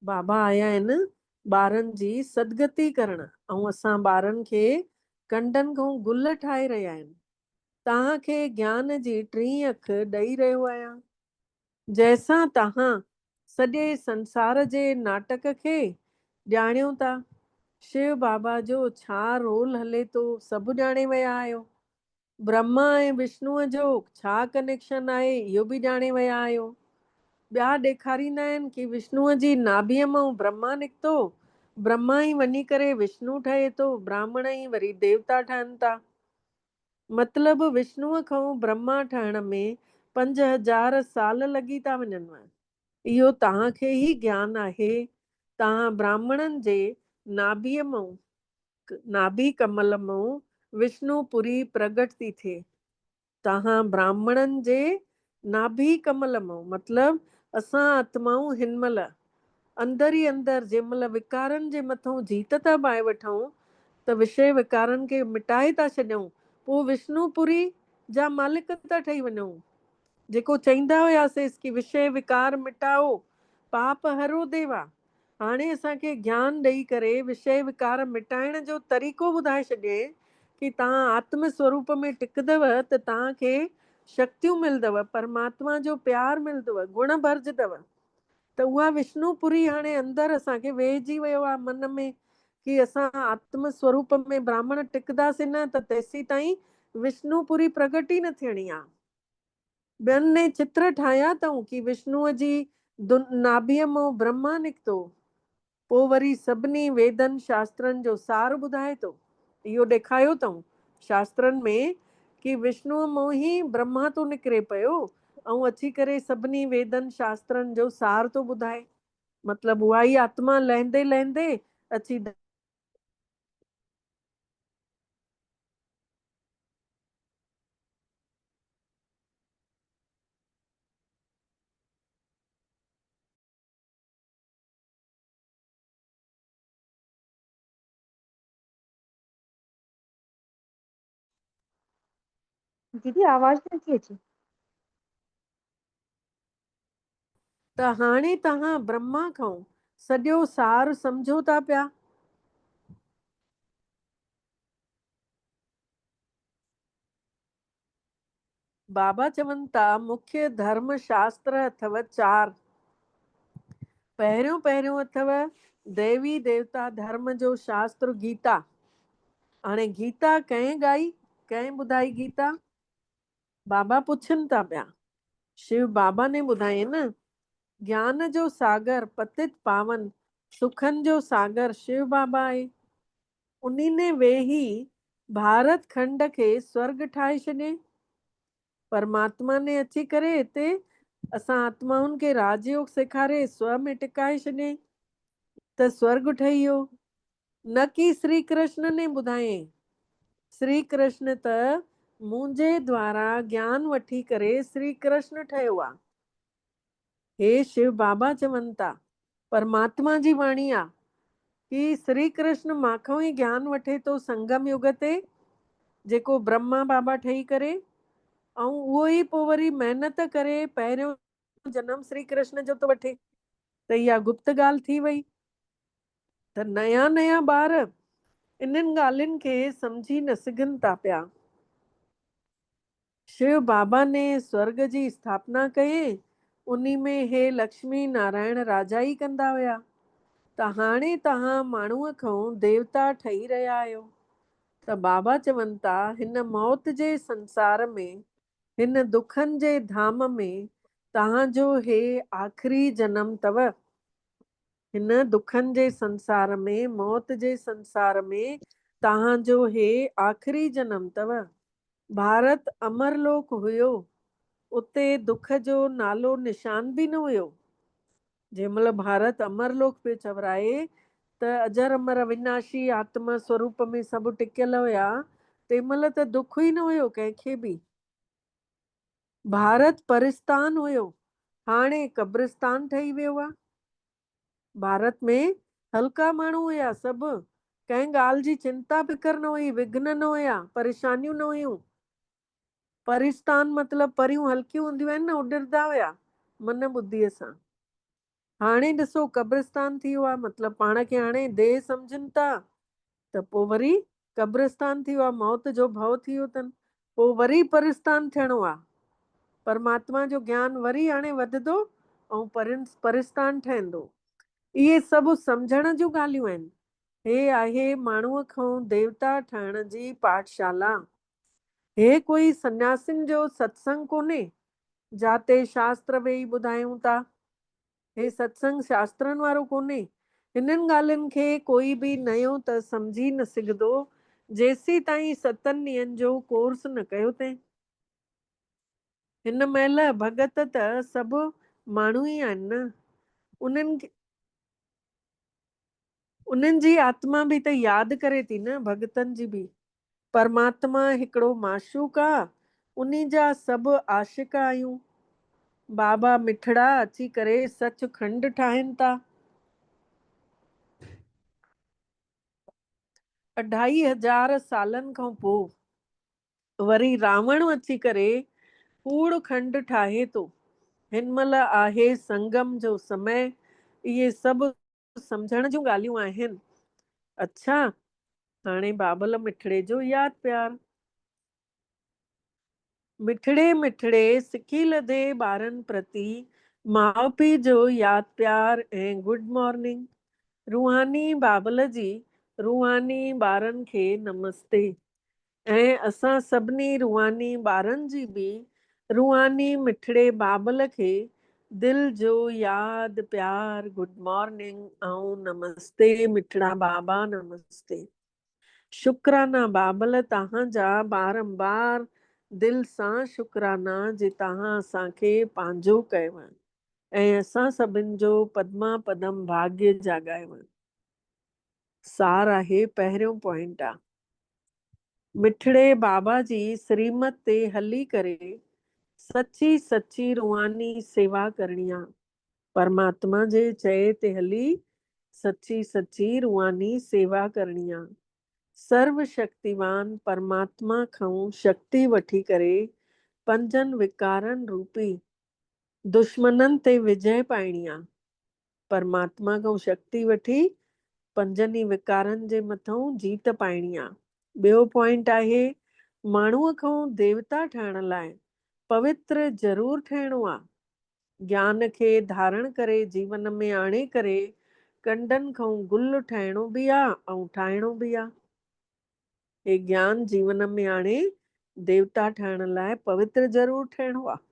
बाबा आया आहिनि ॿारनि जी सदगति करण, ऐं असां ॿारनि खे कंडनि खां गुल ठाहे रहिया आहिनि। तव्हांखे ज्ञान जी 3 अख ॾेई रहियो आहियां, जंहिंसां तव्हां सॼे संसार जे नाटक खे ॼाणियो था। शिव बाबा जो छा रोल हले थो सभु ॼाणे विया आहियो। ब्रह्मा ऐं विष्णुअ जो छा कनेक्शन आहे इहो बि ॼाणे विया आहियो। ॿिया ॾेखारींदा आहिनि कि विष्णुअ जी नाभीअ मां ब्रह्मा निकितो, ब्रह्मा ई वञी करे विष्णु ठहे थो, ब्राह्मण ई वरी देवता ठहनि था। मतिलबु विष्णुअ खां ब्रह्मा ठहण में 5000 साल लॻी था वञनि। इहो तव्हांखे ई ज्ञान आहे। तव्हां ब्राह्मणनि जे नाभीअ मां नाभि कमल मां विष्णुपुरी प्रगट थी थिए। तव्हां ब्राह्मणनि जे नाभि कमल मां मतिलबु असां आत्माऊं हिन महिल अंदर ई अंदर जंहिं महिल विकारनि जे मथां जीत था पाए वठूं त विषय विकारनि खे मिटाए था छॾियूं, पोइ विष्णुपुरी जा मालिक था ठही वञूं। जेको चईंदा हुयासीं कि विषय विकार मिटाओ पाप हरो देवा, हाणे असांखे ज्ञान ॾेई करे विषय विकार मिटाइण जो तरीक़ो ॿुधाए छॾिए कि तव्हां आत्म स्वरूप में टिकंदव त तव्हांखे शक्तियूं मिलंदव, परमात्मा जो प्यार मिलंदव, गुण भरिजंदव। त उहा विष्णुपुरी हाणे अंदरि असांखे वेहिजी वियो आहे मन में कि असां आत्म स्वरूप में ब्राह्मण टिकंदासीं न त तेसीं ताईं विष्णुपुरी प्रगट ई न थियणी आहे। ॿियनि ने चित्र ठाहिया अथऊं कि विष्णुअ जी नाभीअ मां ब्रह्मा निकितो, पोइ वरी सभिनी वेदनि शास्त्रनि जो सार ॿुधाए थो। इहो ॾेखारियो अथऊं शास्त्रनि में कि विष्णुअ मां ई ब्रह्मा थो निकिरे पियो ऐं अची करे सभिनी वेदनि शास्त्रनि जो सार थो ॿुधाए। मतिलबु उहा ई आत्मा लहंदे लहंदे अची दीदी आवाज नथी अचे। त हाणे तव्हां ब्रह्मा खां सॼो सार सम्झो था पिया। बाबा चवनि था मुख्य धर्म शास्त्र अथव 4। पहिरियों अथव देवी देवता धर्म जो शास्त्र गीता। हाणे गीता कंहिं ॻाई, कंहिं ॿुधाई गीता? बाबा पुछनि था पिया। शिव बाबा ने ॿुधाए न। ज्ञान जो सागर पतित पावन सुखनि जो सागर शिव बाबा आहे। उन्ही ने वेही भारत खंड खे स्वर्ग ठाहे छॾे। परमात्मा ने अची करे हिते असां आत्माउनि खे राजयोग सेखारे स्व में टिकाए छॾे त स्वर्ग ठही वियो। न कि श्री कृष्ण ने ॿुधाए। श्री कृष्ण त मुंहिंजे द्वारा ज्ञान वठी करे श्री कृष्ण ठहियो आहे। हे शिव बाबा चवनि था परमात्मा जी वाणी आहे कि श्री कृष्ण माखो ई ज्ञान वठे तो संगम युग ते, जेको ब्रह्मा बाबा ठही करे, ऐं उहो ई पोइ वरी महिनत करे पहिरियों जन्म श्री कृष्ण जो तो वठे। त इहा गुप्त ॻाल्हि थी वई। त नया नया ॿार इन्हनि ॻाल्हियुनि खे सम्झी न सघनि था पिया। शिव बाबा ने स्वर्ग जी स्थापना कयईं, उन्ही में हे लक्ष्मी नारायण राजा ई कंदा हुया। त हाणे तव्हां माण्हूअ खां देवता ठही रहिया आहियो। त बाबा चवनि था, हिन मौत जे संसार में, हिन दुखनि जे धाम में तव्हांजो हे आख़िरी जनम अथव। हिन दुखनि जे संसार में, मौत जे संसार में तव्हांजो हे आख़िरी जनम अथव। भारत अमरलोक हुयो, उते दुख जो नालो निशान बि न हुयो। जंहिंमहिल भारत अमरलोक पियो चवराए त अजर अमर अविनाशी आत्मा स्वरूप में सभु टिकियल हुया, तंहिंमहिल त दुख ई न हुयो कंहिंखे बि। भारत परिस्तान हुयो, हाणे कब्रिस्तान ठही वियो आहे। भारत में हल्का माण्हू हुया सभु, कंहिं ॻाल्हि जी चिंता फिकर न हुई, विघ्न न हुया, परेशानियूं न हुयूं। परिस्तान मतिलबु परियूं हल्कियूं हूंदियूं आहिनि न, उॾरदा हुया मन ॿुद्धीअ सां। हाणे ॾिसो कब्रिस्तान थी वियो आहे, मतिलबु पाण खे हाणे देह सम्झनि था, त पोइ वरी कब्रिस्तान थी वियो आहे, मौत जो भउ थी वियो अथनि, पोइ वरी परिस्तान थियणो आहे। परमात्मा जो ज्ञान वरी हाणे वधंदो ऐं परिस्तान ठहंदो। इहे सभु सम्झण जूं ॻाल्हियूं आहिनि। हे आहे माण्हूअ खां देवता ठहण जी पाठशाला। हे कोई सन्यासिन जो सत्संग कोन्हे, जाते शास्त्र वेही ॿुधायूं था। हे सत्संग शास्त्रनि वारो कोन्हे। हिननि ॻाल्हियुनि खे कोई बि नयो त सम्झी न सघंदो जेसीं ताईं 7 ॾींहंनि जो कोर्स न कयो अथईं। हिन महिल भगत त सभु माण्हू ई आहिनि न, उन्हनि जी आत्मा बि त यादि करे थी न, भगतनि जी बि। परमात्मा हिकिड़ो माशूक आहे, उन्ही जा सभु आशिक आहियूं। बाबा मिठड़ा अची करे सच खंड ठाहिनि था। 2500 सालनि खां पोइ वरी रावण अची करे कूड़ खंड ठाहे थो। हिन महिल आहे संगम जो समय। इहे सभु सम्झण जूं ॻाल्हियूं आहिनि। अच्छा, हाणे बाबल मिठड़े जो यादि प्यार। मिठड़े मिठड़े सिकी लधे ॿारनि प्रति माउ पीउ जो यादि प्यार ऐं गुड मॉर्निंग। रूहानी बाबल जी रूहानी ॿारनि खे नमस्ते। ऐं असां सभिनी रूहानी ॿारनि जी बि रूहानी मिठड़े बाबल खे दिल जो यादि प्यार, गुड मॉर्निंग ऐं नमस्ते। मिठड़ा बाबा नमस्ते। शुक्राना बाबल तव्हांजा बारंबार दिल सां शुक्राना जे तव्हां असांखे पंहिंजो कयव ऐं असां सभिनि जो पद्मा पदम भाग्य जाॻायव। सार आहे, पहिरियों पॉइंट आहे, मिठड़े बाबा जी श्रीमत ते हली करे सची सची रूहानी सेवा करणी आहे। परमात्मा जे चए ते हली सची सची रूहानी सेवा करणी आहे। सर्व शक्तिवान परमात्मा खां शक्ति वठी करे 5 विकारनि रूपी दुश्मननि ते विजय पाइणी आहे। परमात्मा खां शक्ति वठी 5 विकारनि जे मथां जीत पाइणी आहे। ॿियो पॉइंट आहे, माण्हूअ खां देवता ठहण लाइ पवित्र ज़रूर ठहिणो आहे। ज्ञान खे धारण करे जीवन में आणे करे कंडनि खां गुल ठाहिणो बि आहे ऐं ठाहिणो बि आहे। हे ज्ञान जीवन में आणे देवता ठहण लाइ पवित्र ज़रूर ठहिणो आहे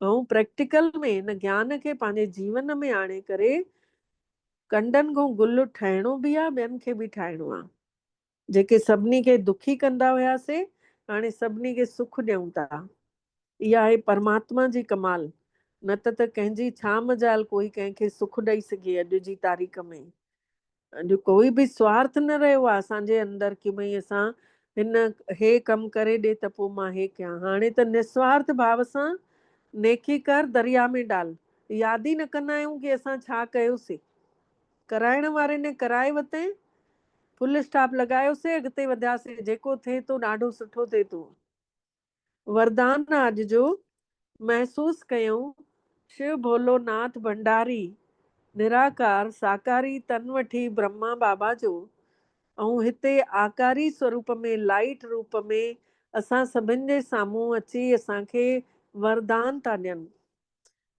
ऐं प्रैक्टिकल में इन ज्ञान खे पंहिंजे जीवन में आणे करे कंडनि खां गुल ठाहिणो बि आहे, ॿियनि खे बि ठाहिणो आहे। जेके सभिनी खे दुखी कंदा हुआसीं, हाणे सभिनी खे सुख ॾियूं था। इहा आहे परमात्मा जी कमाल। न त कंहिंजी छा मजाल कोई कंहिंखे सुख ॾेई सघे। अॼु जी तारीख़ में अॼु कोई बि स्वार्थ न रहियो आहे असांजे अंदरि की भई असां हिन हे कमु करे ॾे त पोइ मां हे कयां। हाणे त निस्वार्थ भाव सां नेकी कर दरिया में डाल। यादि ई न कंदा आहियूं की असां छा कयोसीं। कराइण वारे ने कराए वरितईं, फुल स्टॉप लॻायोसीं, अॻिते वधियासीं, जेको थिए थो ॾाढो सुठो थिए थो। वरदान अॼु जो महसूस कयूं शिव भोलोनाथ भंडारी निराकार साकारी तन वठी ब्रह्मा बाबा जो, ऐं हिते आकारी स्वरूप में लाइट रूप में असां सभिनि जे साम्हूं अची असांखे वरदान था ॾियनि।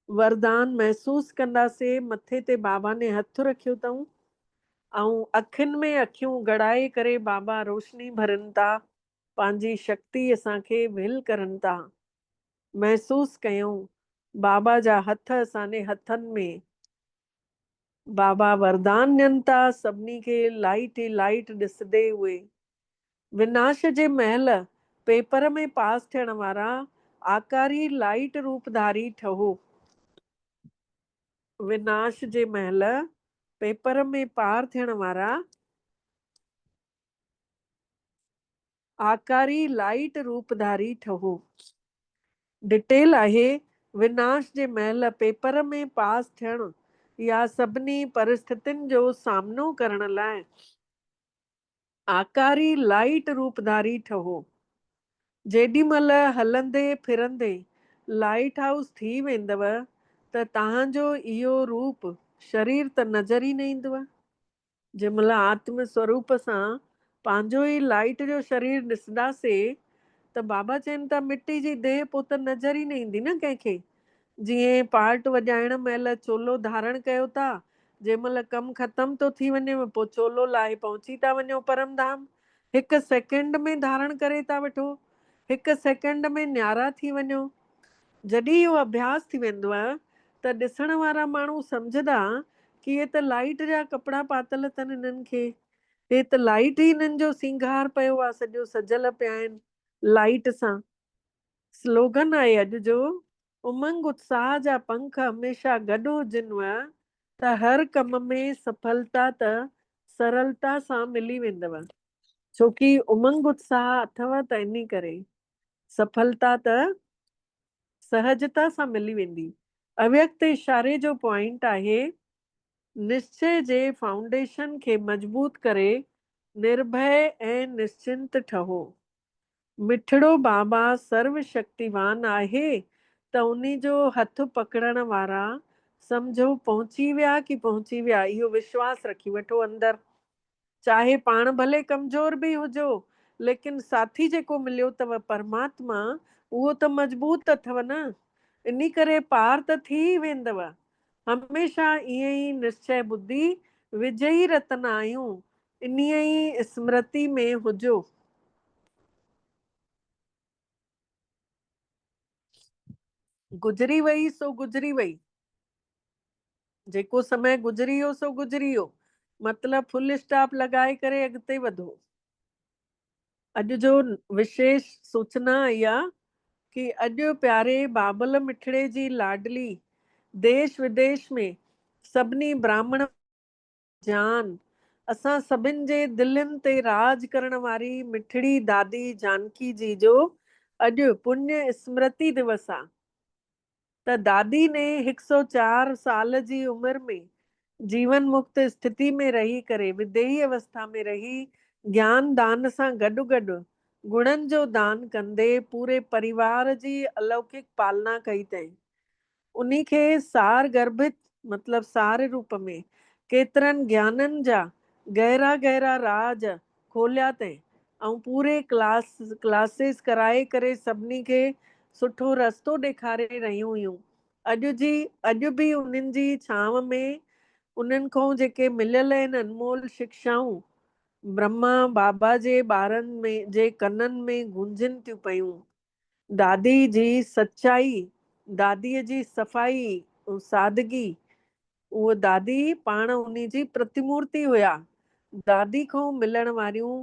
वरदान महसूस कंदासीं, मथे ते बाबा ने हथ रखियो अथऊं ऐं अखियुनि में अखियूं गड़ाए करे बाबा रोशनी भरनि था, पंहिंजी शक्ति असांखे विल करनि था। महसूस कयूं बाबा जा हथ असांजे हथनि में, बाबा वरदान ॾियनि था सभिनी खे लाइट ई लाइट ॾिसंदे हुए। विनाश जे महल पेपर में पास थियण वारा आकारी लाइट रूपधारी ठहो। विनाश जे महल पेपर में पार थियण वारा आकारी लाइट रूपधारी ठहो। डिटेल आहे, विनाश जे महल पेपर में पास थियण या सभिनी परिस्थितियुनि जो सामनो करण लाइ आकारी लाइट रूपधारी ठहो। जेॾी महिल हलंदे फिरंदे लाइट हाउस थी वेंदव त तव्हांजो इहो रूप शरीर त नज़र ई न ईंदव। जंहिं महिल आत्म स्वरूप सां पंहिंजो ई लाइट जो शरीर ॾिसंदासीं त बाबा चवनि था मिट्टी जी देह पोइ त नज़र ई न ईंदी न कंहिंखे। जीअं पार्ट वॼाइण महिल चोलो धारण कयो था, जंहिं महिल कमु ख़तमु थो थी वञे पोइ चोलो लाहे पहुची था वञो परम धाम। 1 सेकेंड में धारण करे था वठो, 1 सेकेंड में न्यारा थी वञो। जॾहिं इहो अभ्यास थी वेंदो आहे त ॾिसण वारा माण्हू सम्झंदा कि इहे त लाइट जा कपिड़ा पातल अथनि हिननि खे, हे त लाइट ई हिननि जो सिंगार पियो आहे, सॼो सजल पिया आहिनि लाइट सां। स्लोगन आहे अॼु जो, उमंग उत्साह जा पंख हमेशह गॾु हुजनिव त हर कम में सफलता त सरलता सां मिली वेंदव। छोकी उमंग उत्साह अथव त इन करे सफलता त सहजता सां मिली वेंदी। अव्यक्त इशारे जो पॉइंट आहे, निश्चय जे फाउंडेशन खे मजबूत करे निर्भय ऐं निश्चिंत ठहो। मिठड़ो बाबा सर्वशक्तिवान आहे त उन्ही जो हथ पकड़ण वारा सम्झो पहुची विया कि पहुची विया, इहो विश्वास रखी वठो अंदर। चाहे पाण भले कमज़ोर बि हुजो, लेकिन साथी जेको मिलियो अथव परमात्मा, उहो त मज़बूत अथव न, इन करे पार त थी वेंदव। हमेशह ईअं ई निश्चय बुद्धि विजयी रतन आहियूं, इन ई स्मृति में हुजो। गुजरी वई सो गुजरी वई, जेको समय गुजरी वियो सो गुजरी वियो, मतलब फुल स्टॉप लॻाए करे अॻिते वधो। अॼु जो विशेष सूचना इहा कि अॼु प्यारे बाबल मिठड़े जी लाडली देश विदेश में सभिनी ब्राह्मण जान असां सभिनि जे दिलनि ते राज करण वारी मिठड़ी दादी जानकी जी जो अॼु पुण्य स्मृति दिवस आहे। त दादी ने 104 साल जी उमिरि में जीवन मुक्त स्थिति में रही करे, विदेही अवस्था में रही ज्ञान दान सां गॾु गॾु गुणनि जो दान कंदे पूरे परिवार जी अलौकिक पालना कई अथई। उन्ही खे सार गर्भित मतलब सार रूप में केतिरनि ज्ञाननि जा गहरा गहरा राज खोलिया अथई ऐं पूरे क्लासिस कराए करे सभिनी खे सुठो रस्तो ॾेखारे रहियूं हुयूं। अॼु बि उन्हनि जी छांव में उन्हनि खां जेके मिलियल आहिनि अनमोल शिक्षाऊं ब्रह्मा बाबा जे ॿारनि में जे कननि में गूंजनि थियूं पयूं। दादी जी सच्चाई, दादीअ जी सफ़ाई, सादगी, उहो दादी पाण उन्ही जी प्रतिमूर्ति हुया। दादी खां मिलण वारियूं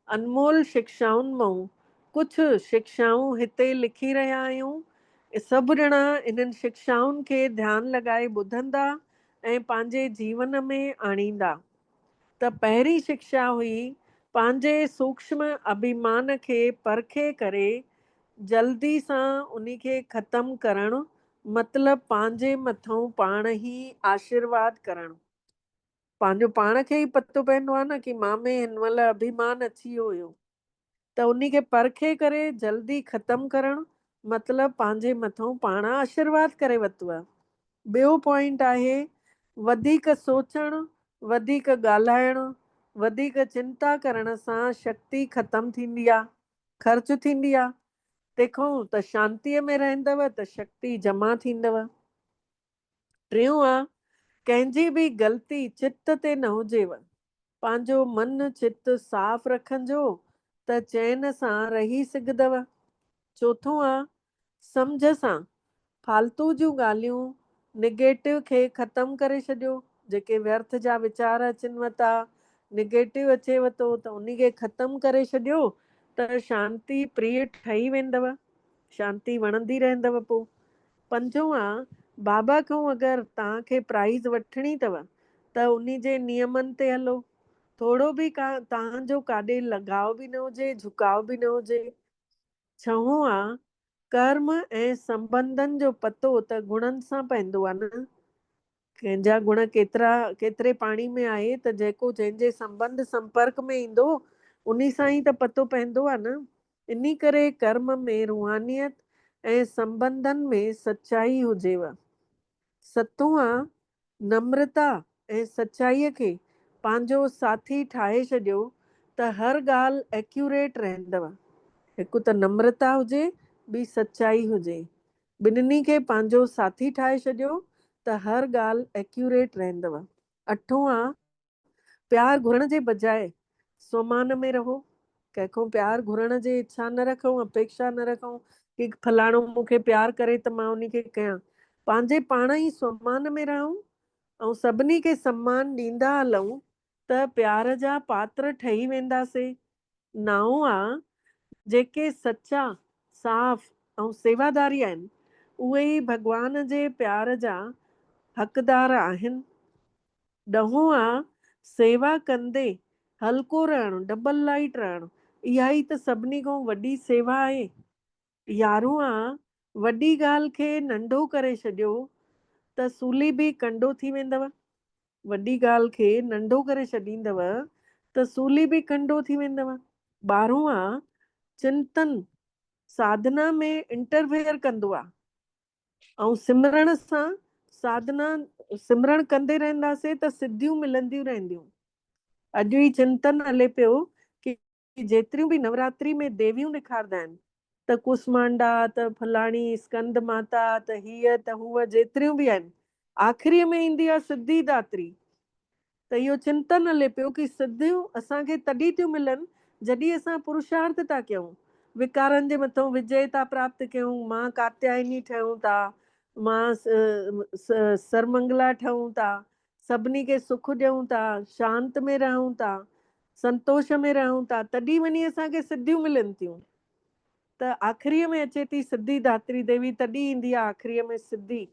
अनमोल शिक्षाउनि मां कुझु शिक्षाऊं हिते लिखी रहिया आहियूं। सभु ॼणा इन्हनि शिक्षाउनि खे ध्यानु लॻाए ॿुधंदा ऐं पंहिंजे जीवन में आणींदा। त पहिरीं शिक्षा हुई पंहिंजे सूक्ष्म अभिमान खे परखे करे जल्दी सां उन्ही खे ख़तमु करणु, मतलब पंहिंजे मथां पाण ई आशीर्वाद करणु। पंहिंजो पाण खे ई पतो पवंदो आहे न कि मां में हिन महिल अभिमान अची वियो हुयो, त उन खे परखे करे जल्दी ख़तम करणु मतिलबु पंहिंजे मथां पाण आशीर्वाद करे वरितो आहे। ॿियो पॉइंट आहे वधीक सोचणु, वधीक ॻाल्हाइणु, वधीक चिंता करण सां शक्ति ख़तम थींदी आहे, ख़र्च थींदी आहे। तंहिंखां त शांतीअ में रहंदव त शक्ति जमा थींदव। टियों आहे कंहिंजी बि ग़लती चित ते न हुजेव, पंहिंजो मन चित साफ़ रखंजो त चैन सां रही सघंदव। चौथों आहे सम्झ सां फालतू जूं ॻाल्हियूं निगेटिव खे ख़तम करे छॾियो। जेके व्यर्थ जा वीचार अचनिव था, निगेटिव अचेव थो त उन खे ख़तम करे छॾियो त शांती प्रिय ठही वेंदव, शांती वणंदी रहंदव। पोइ पंजों आहे बाबा खां अगरि तव्हांखे प्राइज़ वठणी अथव त उन जे नियमनि ते हलो, थोरो बि तव्हांजो काॾे लगाव बि न हुजे, झुकाव बि न हुजे। छहों आहे कर्म ऐं संबंधनि जो पतो त गुणनि सां पवंदो आहे न। कंहिंजा गुण केतिरे पाणी में आहे त जेको जंहिंजे संबंध संपर्क में ईंदो उन सां ई त पतो पवंदो आहे न। इन करे कर्म में रूहानियत ऐं संबंधनि में सच्चाई हुजेव। सतों आहे नम्रता ऐं सच्चाईअ खे पंहिंजो साथी ठाहे छॾियो त हर ॻाल्हि एक्यूरेट रहंदव। हिकु त नम्रता हुजे, ॿी सच्चाई हुजे, ॿिन्हिनि खे पंहिंजो साथी ठाहे छॾियो त हर ॻाल्हि एक्यूरेट रहंदव। अठों आहे प्यार घुरण जे बजाए स्वमान में रहो। कंहिंखो प्यार घुरण जी इच्छा न रखूं, अपेक्षा न रखूं कि फलाणो मूंखे प्यार करे त मां उन खे कयां। पंहिंजे पाण ई स्वमान में रहूं ऐं सभिनी खे सम्मान ॾींदा हलूं त प्यार जा पात्र ठही वेंदासीं। नाओं आहे जेके सचा, साफ़ ऐं सेवादारी आहिनि उहे ई भॻवान जे प्यार जा हक़दार आहिनि। ॾहों आहे सेवा कंदे हल्को रहणु, डबल लाइट रहणु, इहा ई त सभिनी खां वॾी सेवा आहे। 11हों आहे वॾी ॻाल्हि खे नंढो करे छॾियो त सूली बि कंडो थी वेंदव। वॾी ॻाल्हि खे नंढो करे छॾींदव त सूली बि कंडो थी वेंदव। 12हों आहे चिंतन साधना में इंटरफेयर कंदो आहे ऐं सिमरण सां साधना सिमरण कंदे रहंदासीं त सिद्धियूं मिलंदियूं रहंदियूं। अॼु ई चिंतन हले पियो कि जेतिरियूं बि नवरात्रि में देवियूं ॾेखारंदा आहिनि त कुसमांडा, त फलाणी स्कंद माता, त हीअ त हूअ जेतिरियूं बि आहिनि, आख़िरीअ में ईंदी आहे सिद्धिदात्री। त इहो चिंतन हले पियो कि सिद्धियूं असांखे तॾहिं थियूं मिलनि जॾहिं असां पुरुषार्थ था कयूं, विकारनि जे मथां विजय था प्राप्त कयूं। मां कात्यायनी ठहूं था, मां सरमंगला ठहूं था, सभिनी खे सुख ॾियूं था, शांत में रहूं था, संतोष में रहूं था, तॾहिं वञी असांखे सिद्धियूं मिलनि थियूं। त आख़िरीअ में अचे थी सिद्धिदात्री देवी, तॾहिं ईंदी आहे आख़िरीअ में सिद्धि।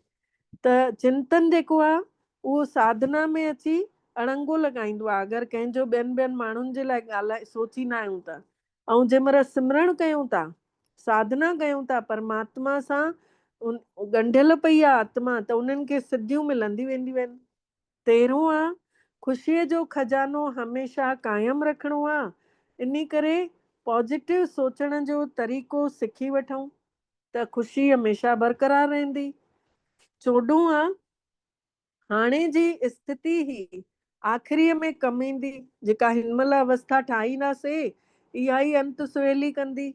त चिंतन जेको आहे उहो साधना में अची अड़ंगो लॻाईंदो आहे अगरि कंहिंजो ॿियनि माण्हुनि जे लाइ ॻाल्हाए सोचींदा आहियूं त। ऐं जंहिं महिल सिमरण कयूं था, साधना कयूं था परमात्मा सां, ॻंढियल पई आहे आत्मा, त उन्हनि खे सिद्धियूं मिलंदी वेंदियूं आहिनि। 13हों आहे ख़ुशीअ जो खजानो हमेशह क़ाइमु रखिणो आहे। इन करे पॉजिटिव सोचण जो तरीक़ो सिखी वठूं त ख़ुशी हमेशह बरक़रार रहंदी। 14हों आहे हाणे जी स्थिति ई आख़िरीअ में कमु ईंदी। जेका हिन महिल अवस्था ठाहींदासीं इहा ई अंत सवेली कंदी।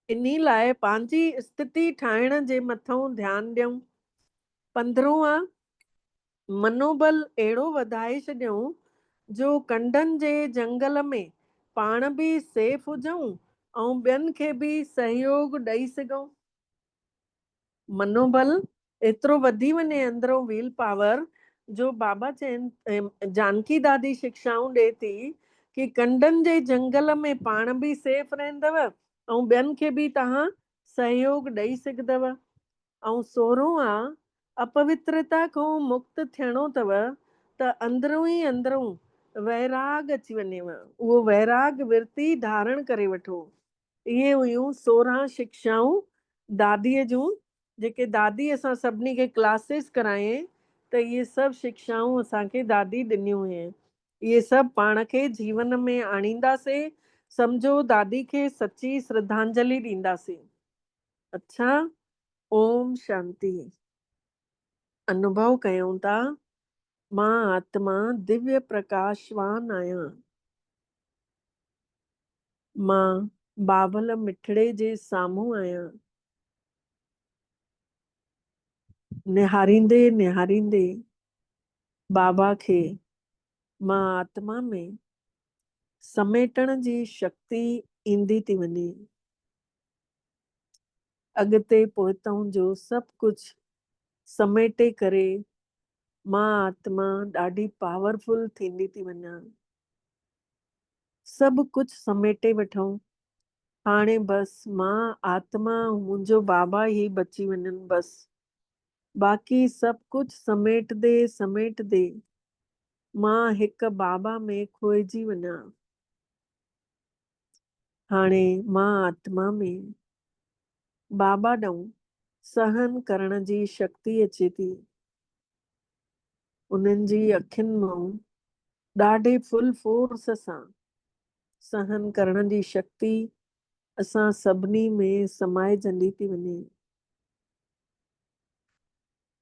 इन लाइ पंहिंजी स्थिति ठाहिण जे मथां ध्यानु ॾियूं। 15हों आहे मनोबल अहिड़ो वधाए छॾियूं जो कंडनि जे जंगल में पाण बि सेफ हुजऊं ऐं ॿियनि खे बि सहयोग ॾेई सघूं। मनोबल एतिरो वधी वञे अंदरों व्हील पावर जो बाबा चवनि, जानकी दादी शिक्षाऊं ॾिए थी कि कंडनि जे जंगल में पाण बि सेफ रहंदव ऐं ॿियनि खे बि तव्हां सहयोग ॾेई सघंदव। ऐं 16हों आहे अपवित्रता खां मुक्त थियणो अथव त अंदरूं ई अंदरूं वैराग अची वञेव, उहो वैराग विर्ती धारण करे वठो। इहे हुयूं 16 शिक्षाऊं दादीअ जूं जेके दादी असां सभिनी खे क्लासिस करायईं त इहे सभु शिक्षाऊं असांखे दादी ॾिनियूं हुयूं। इहे सभु पाण खे जीवन में आणींदासीं, सम्झो दादी खे सची श्रद्धांजलि ॾींदासीं। अच्छा, ओम शांति। अनुभव कयूं था, मां आत्मा दिव्य प्रकाशवान आहियां। मां बाबल मिठड़े जे साम्हूं आहियां। निहारींदे निहारींदे बाबा खे मां आत्मा में समेटण जी शक्ति ईंदी थी वञे। अॻिते पोइताऊं जो सभु कुझु समेटे करे मां आत्मा ॾाढी पावरफुल थींदी थी वञा। सभु कुझु समेटे वठूं। हाणे बसि मां आत्मा मुंहिंजो बाबा ई बची वञनि बसि। बाक़ी सभु कुझु समेटदे समेटदे मां हिकु बाबा में खोइजी वञा। हाणे मां आत्मा में बाबा ॾऊं सहन करण जी शक्ति अचे थी। उन्हनि जी अखियुनि मां ॾाढे फुल फोर्स सां सहन करण जी शक्ति असां सभिनी में समाइजंदी थी वञे।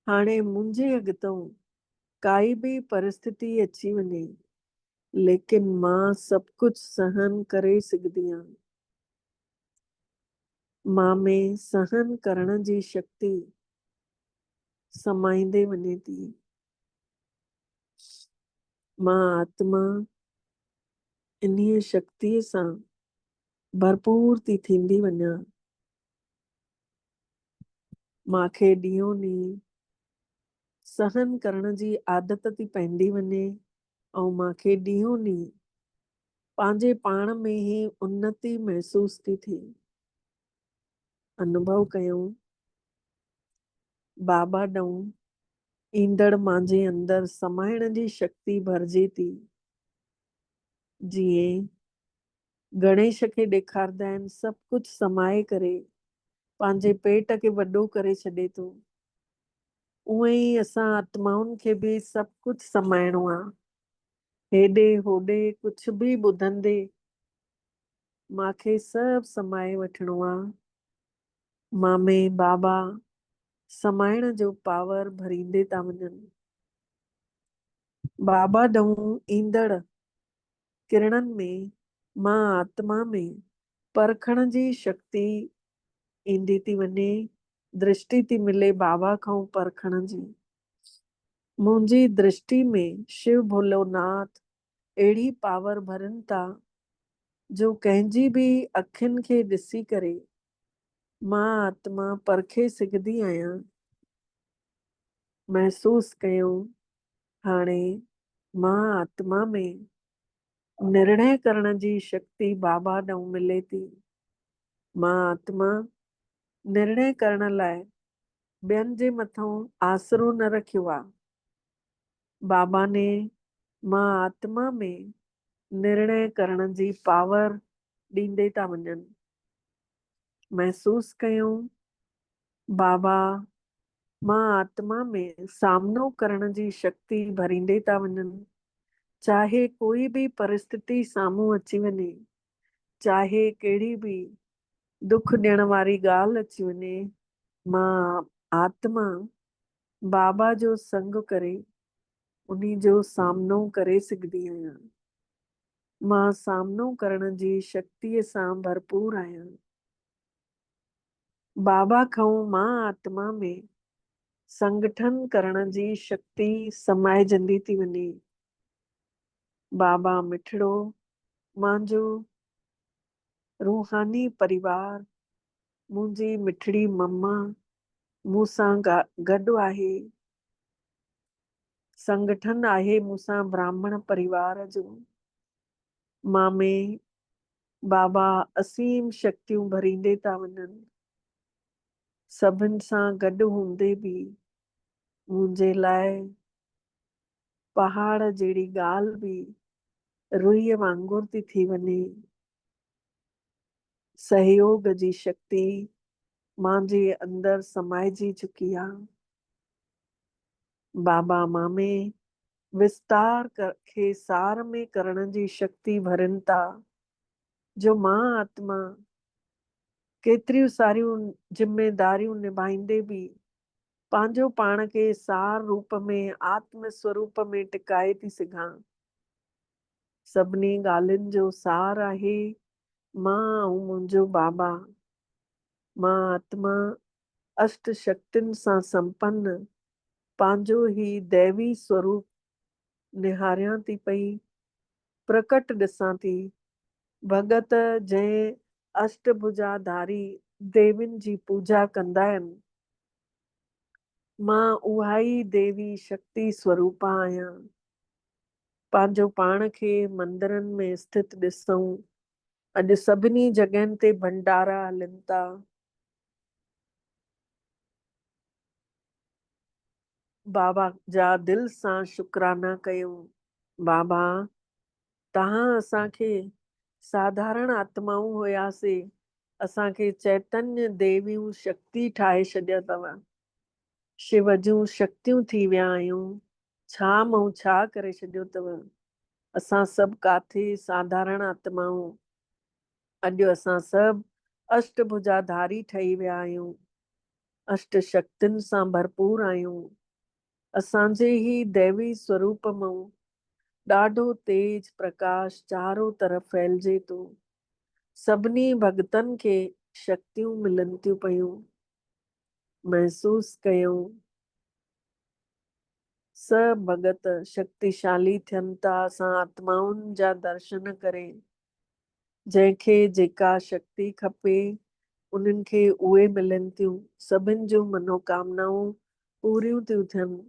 हाणे मुंहिंजे अॻितो काई बि परिस्थिति अची वञे, लेकिन मां सभु कुझु सहन करे सघंदी आहियां। मां में सहन करण जी शक्ति समाईंदे वञे थी। मां आत्मा इन्हीअ शक्तिअ सां भरपूर थी थींदी वञा। मांखे ॾींहों ॾींहुं सहन करण जी आदत थी पवंदी वञे ऐं मांखे ॾींहों ॾींहुं पंहिंजे पाण में ई उन्नति महसूस थी थिए। अनुभव कयूं, बाबा ॾऊं ईंदड़ मुंहिंजे अंदरि समाइण जी शक्ति भरिजे थी। जीअं गणेश खे ॾेखारींदा आहिनि सभु कुझु समाए करे पंहिंजे पेट खे वॾो करे छॾे थो, उएं ई असां आत्माउनि खे बि सभु कुझु समाइणो आहे। हेॾे होॾे कुझु बि ॿुधंदे मांखे सभु समाए वठिणो आहे। मां में बाबा समाइण जो पावर भरींदे था वञनि। बाबा ॾऊं ईंदड़ किरणनि में मां आत्मा में परखण जी शक्ति ईंदी थी वञे। दृष्टि थी मिले बाबा खां परखण जी। मुंहिंजी दृष्टि में शिव भोलेनाथ अहिड़ी पावर भरनि था जो कंहिंजी बि अखियुनि खे ॾिसी करे मां आत्मा परखे सघंदी आहियां। महसूस कयो, हाणे मां आत्मा में निर्णय करण जी शक्ति बाबा ॾऊं मिले थी। मां आत्मा निर्णय करण लाइ ॿियनि जे मथां आसरो न रखियो आहे। बाबा ने मां आत्मा में निर्णय करण जी पावर ॾींदे था वञनि। महसूस कयूं, बाबा मां आत्मा में सामनो करण जी शक्ति भरींदे था वञनि। चाहे कोई भी परिस्थिति साम्हूं अची वञे, चाहे कहिड़ी बि दुख ॾियण वारी ॻाल्हि अची वञे, मां आत्मा बाबा जो संग करे उन्ही जो सामनो करे सघंदी आहियां। मां सामनो करण जी शक्तिअ सां भरपूर आहियां। बाबा खां मां आत्मा में संगठन करण जी शक्ति समाइजंदी थी वञे। बाबा मिठड़ो मुंहिंजो रूहानी परिवार, मुंहिंजी मिठड़ी मम्मा मूंसां गॾु आहे। संगठन आहे मूंसां ब्राह्मण परिवार जो। मां में बाबा असीम शक्तियूं भरींदे था वञनि। सभिनि सां गॾु हूंदे बि मुंहिंजे लाइ पहाड़ जहिड़ी ॻाल्हि बि रुईअ वांगुर थी वञे। सहयोग जी शक्ति मां जे अंदर समाइजी चुकी आहे। बाबा मां में विस्तार खे सार में करण जी शक्ति भरनि था, जो मां आत्मा केतिरियूं सारियूं जिम्मेदारियूं निभाईंदे बि पंहिंजो पाण खे सार रूप में आत्म स्वरूप में टिकाए थी सघां। सभिनी ॻाल्हियुनि जो सार आहे मां ऐं मुंहिंजो बाबा। मां आत्मा अष्ट शक्तियुनि सां संपन्न पंहिंजो ई दैवी स्वरूप निहारियां थी पई, प्रकट ॾिसां थी। भगत जंहिं अष्टभुजाधारी देवियुनि जी पूजा कंदा आहिनि, मां उहा ई देवी शक्ति स्वरूप आहियां। पंहिंजो पाण खे मंदिरनि में स्थित ॾिसूं। अॼु सभिनी जॻहियुनि ते भंडारा हलनि था। बाबा जा दिल सां शुक्राना कयूं। बाबा तव्हां असांखे साधारण आत्माऊं हुयासीं, असांखे चैतन्य देवियूं शक्ति ठाहे छॾिया अथव। शिव जूं शक्तियूं थी विया आहियूं। छा मूं छा करे छॾियो अथव। असां सभु काथे साधारण आत्माऊं, अॼु असां सभु अष्टभुजाधारी ठही विया आहियूं। अष्ट शक्तियुनि सां भरपूर आहियूं। असांजे ही दैवी स्वरूप मां ॾाढो तेज प्रकाश चारों तरफ़ फैलिजे थो। सभिनी भगतनि खे शक्तियूं मिलनि थियूं पयूं। महसूस कयूं सभु भगत शक्तिशाली थियनि था असां आत्माउनि जा दर्शन करे। जंहिंखे जेका शक्ति खपे उन्हनि खे उहे मिलनि थियूं। सभिनि जूं मनोकामनाऊं पूरियूं थियूं थियनि।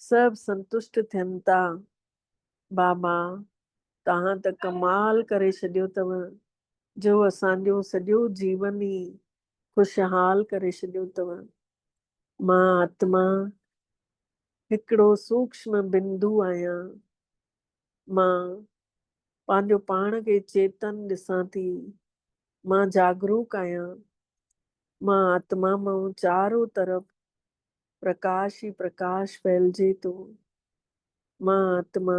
सभु संतुष्ट थियनि था। बाबा तव्हां त कमाल करे छॾियो अथव, जो असांजो सॼो जीवन ई खुशहाल करे छॾियो अथव। मां आत्मा हिकिड़ो सूक्ष्म बिंदु आहियां। मां पंहिंजो पाण खे चेतन ॾिसां थी। मां जागरूक आहियां। मां आत्मा मां चारों तरफ़ प्रकाश ई प्रकाश फैलिजे थो। मां आत्मा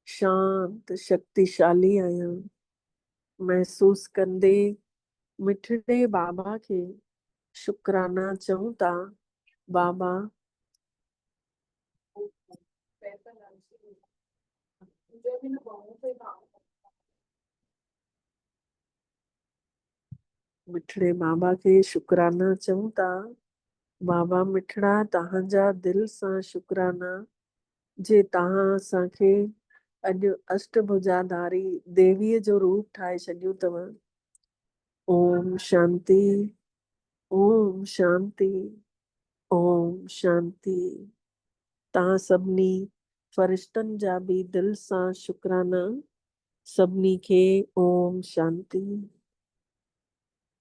शांत शक्तिशाली आहियां। महसूस कंदे मिठड़े बाबा खे शुक्राना चऊं था। बाबा मिठड़े बाबा खे शुक्राना चऊं था। बाबा मिठड़ा तव्हांजा दिल सां शुक्राना, जे तव्हां असांखे अॼु अष्टभुजाधारी देवीअ जो रूप ठाहे छॾियो अथव। ओम शांति, ओम शांति, ओम शांति। तव्हां सभिनी फ़रिश्तनि जा बि दिल सां शुक्राना। सभिनी खे ओम शांति।